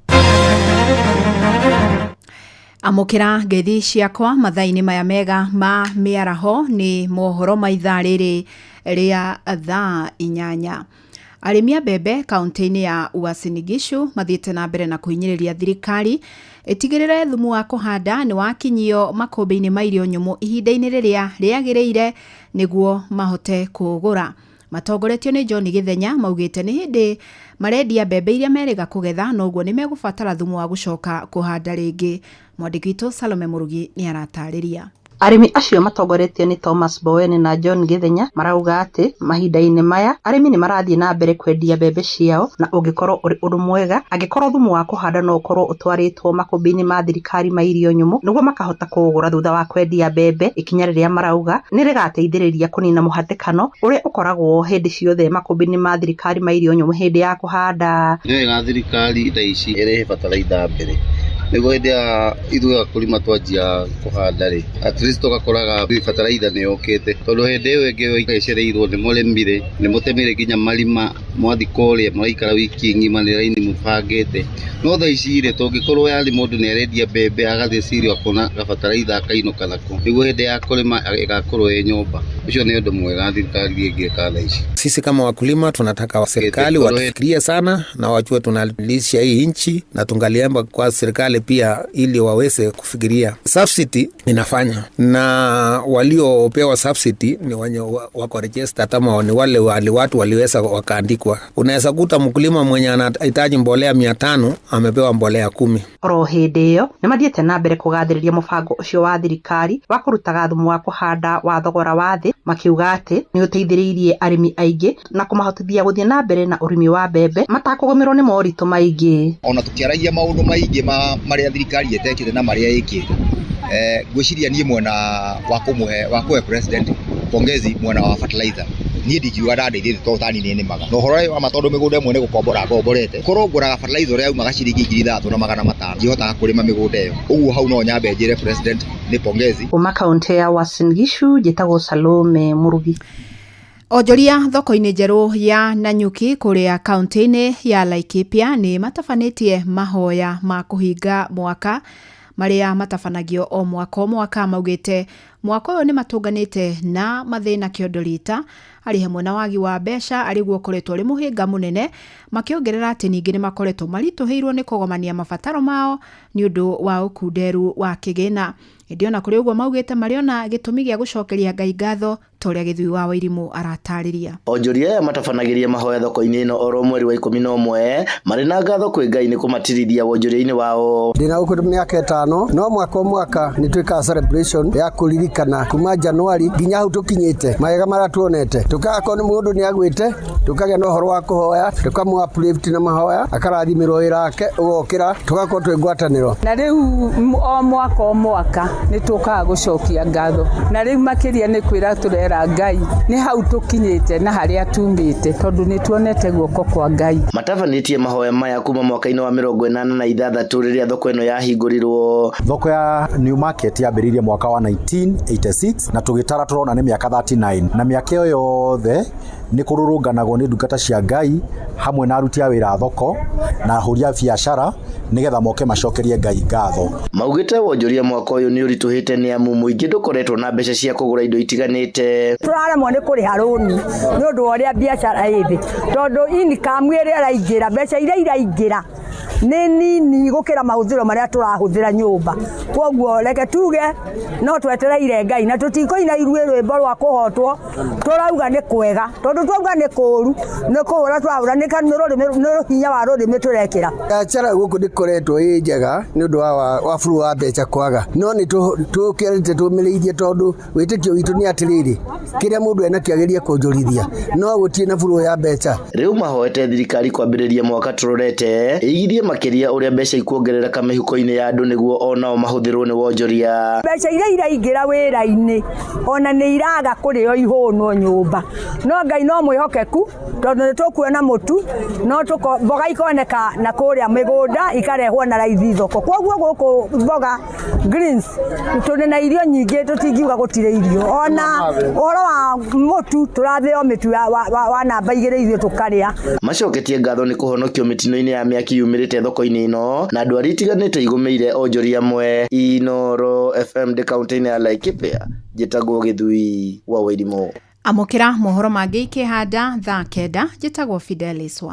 Amukira ngethi ciakwa mathaini maya mega ma miaraho ni mohoro maitha riri ria thaa 8. Arimi a mbembe kaunti-ini ya Uasin Gishu mathiete na mbere na kuhinyiriria thirikari itigirire thumu wa kuhanda ni wakinyio makombe-ini ma irio nyumu ihinda-ini riria riagiriire niguo mahote kugura. Matongoretio ni John Githenya maugite ni hindi marendia mbembe iria meriga kugetha noguo ni megubatara thumu wa gucoka kuhanda ringi. Mwandiki witũ Salome Murugi ni aratariria. Arimi acio matongoretio ni Thomas Bowen na John Githenya marauga ati mahinda-ini maya arimi ni marathie na mbere kwendia mbembe ciao na ungikorwo uri undu mwega angikorwo thumu wa kuhanda no ukorwo utwaritwo makombe-ini ma thirikari ma irio nyumu niguo makahota kugura thutha wa kwendia mbembe. Ikinya riria marauga ni rigateithiriria kunina muhatikano uria ukoragwo hindi ciothe makombe-ini ma thirikari ma irio nyumu hindi ya kuhanda. Ni wega thirikari thaici irehe bataraitha mbere niguo hindi ya ithuĩ akurima twanjia kuhanda ri at least tugakoraga bataraitha ni yokite tondu hindi iyo ingi iceriirwo ni murimi ni mutemire nginya marima mwathi kuria muraikara wiki ngima ni raini mubangite no thaici ri tungikorwo yari mundu ni arendia mbembe agathie cirio akona bataraitha akainuka nako niguo hindi ya kurima igakorwo ĩ nyumba. Ucio ni undu mwega thirikari ingika thaici. Sisi kama wakulima tunataka serikali wafikirie sana na wajue tunalisha hii nchi na tungaliomba kwa serikali pia ili waweze kufikiria subsidy inafanya na waliopewa subsidy ni wenye wako register kama ni wale watu waliweza wakaandikwa. Unaweza kuta mkulima mwenye anahitaji mbolea 500 amepewa mbolea 10. Oro hindi iyo ni mathiete na mbere kugathiriria mubango ucio wa thirikari wa kurutaga thumu wa kuhanda wa thogora wa thi makiuga ati ni uteithiriirie arimi aingi na kumahotithia guthie na mbere na urimi wa mbembe matakugomerwo ni moritũ maingi. Ona tukiaragia maundu maingi maria thirikari yetekire na maria ikite gwiciria nie mwena wa kuhe president pongezi mwena wa fertilizer nie ndikiuga ndandeithie to tani ni maga no horo wa matondu migunda imwe ni gukombora ngomborete korongora fertilizer uria uma gaciringi 3,500 jihotaga kurima migunda iyo uguo hau no nyambe njire president ni pongezi. Uma kaunti ya Uasin Gishu njitagwo Salome Murugi. Onjoria thoko-ini njeru ya Nanyuki kuria kaunti-ini ya Laikipia ni matafanetie mahoya ma kuhinga mwaka maria matafanagio o mwaka maugite mwaka uyu ni matunganite na mathina kiondorita ari hamwe na wagi wa besha ari guokoretwo ri muhinga munene makiongerera ati ningi ni makoretwo marituhirwo ni kugomania mabataro mao ni undu wa ukunderu wa kigina. Ndio na kuri uguo maugite mariona gitumi gia gucokeria Ngai ngatho toria githui wa Wairimu aratariria. Onjoria ya matafanagiria mahoya thoko-ini no oro mweri wa 11 mari na ngatho kwi Ngai ni kumatirithia wonjoria-ini wao. Ndina uko miaka 5 no mwaka ni twika celebration ya kuririkana kuma Januari nginya hu tukinyite mayega maratuonete tukako ni mundu ni agwite tukagia no horo wa kuhoya tukamwa uplift na mahoya akarathimirwo irake ugokira tukako twigwataniro na riu o mwaka ni tukaga gucokia ngatho na riu makiria ni kwira turera Ngai ni hau tukinyite na haria tumite tondu ni tuonete guoko kwa Ngai. Matafanitie mahoya maya kuma mwaka-ini wa 86 riria thoko ino yahingurirwo. Thoko ya New Market yambiririe mwaka wa 1986 na tugitara turona ni miaka 39 na miaka iyo yothe ni kururunganagwo ni ndungata cia Ngai hamwe na aruti a wira thoko na huria biashara nigetha moke macokerie Ngai ngatho. Maugite wonjoria mwaka uyu ni urituhite ni amu muingi ndukoretwo na mbeca cia kugura indo itiganite. Turaremwo ni kuriha roni ni undu wa uria biashara ithi tondu income iria iraingira mbeca iria iraingira nĩ nini gũkĩra mahũthĩro marĩa tũrahũthĩra nyũmba. Koguo reke tuge no twetereire Ngai na tũtikoina iruĩ rwĩmbo rwa kũhotwo, tũrauga nĩ kwega tondũ twauga nĩ kũũru nĩ kũhũra twahũra nĩ hinya wa rũrĩmĩ tũrekĩra. Biacara gũkũ ndĩkoretwo ĩ njega nĩ ũndũ wa bũrũ wa mbeca kwaga, no nĩ tũkĩrĩte tũmĩrĩirie tondũ wĩtĩkio witũ nĩ atĩrĩrĩ, kĩrĩa mũndũ ena kĩagĩria kũnjũrithia no gũtirĩ na bũrũ ya mbeca. Rĩu mahoete thirikari kwambĩrĩria mwaka tũrorete ĩigithie makĩria ũrĩa mbeca ikuongerereka mĩhuko-inĩ ya andũ nĩguo onao mahũthĩrwo nĩ wonjoria. Mbeca iria iraingĩra wĩra-inĩ ona nĩ iraga kũrĩo ihũnwo nyũmba, no Ngai no mwĩhokeku tondũ nĩ tũkuona mũtu no mboga ikoneka na kũrĩa mĩgũnda ikarehwo na raithi thoko. Koguo gũkũ mboga greens tũrĩ na irio nyingĩ tũtingiuga gũtirĩ irio, ona ũhoro wa mũtu tũrathĩo mĩtu wa namba 2 irio tũkarĩa. Macoketie ngatho nĩ kũhonokio mĩtino-inĩ ya mĩaki yumĩrĩte thoko-inĩ ĩno na andũ arĩa itiganĩte igũmĩire onjoria amwe. Inooro FM de kaunti-inĩ ya Laikipia, njĩtagwo Gĩthui wa Wairimũ. Amũkĩra mohoro mangĩ ikĩhanda thaa 9, njĩtagwo Fidelis wa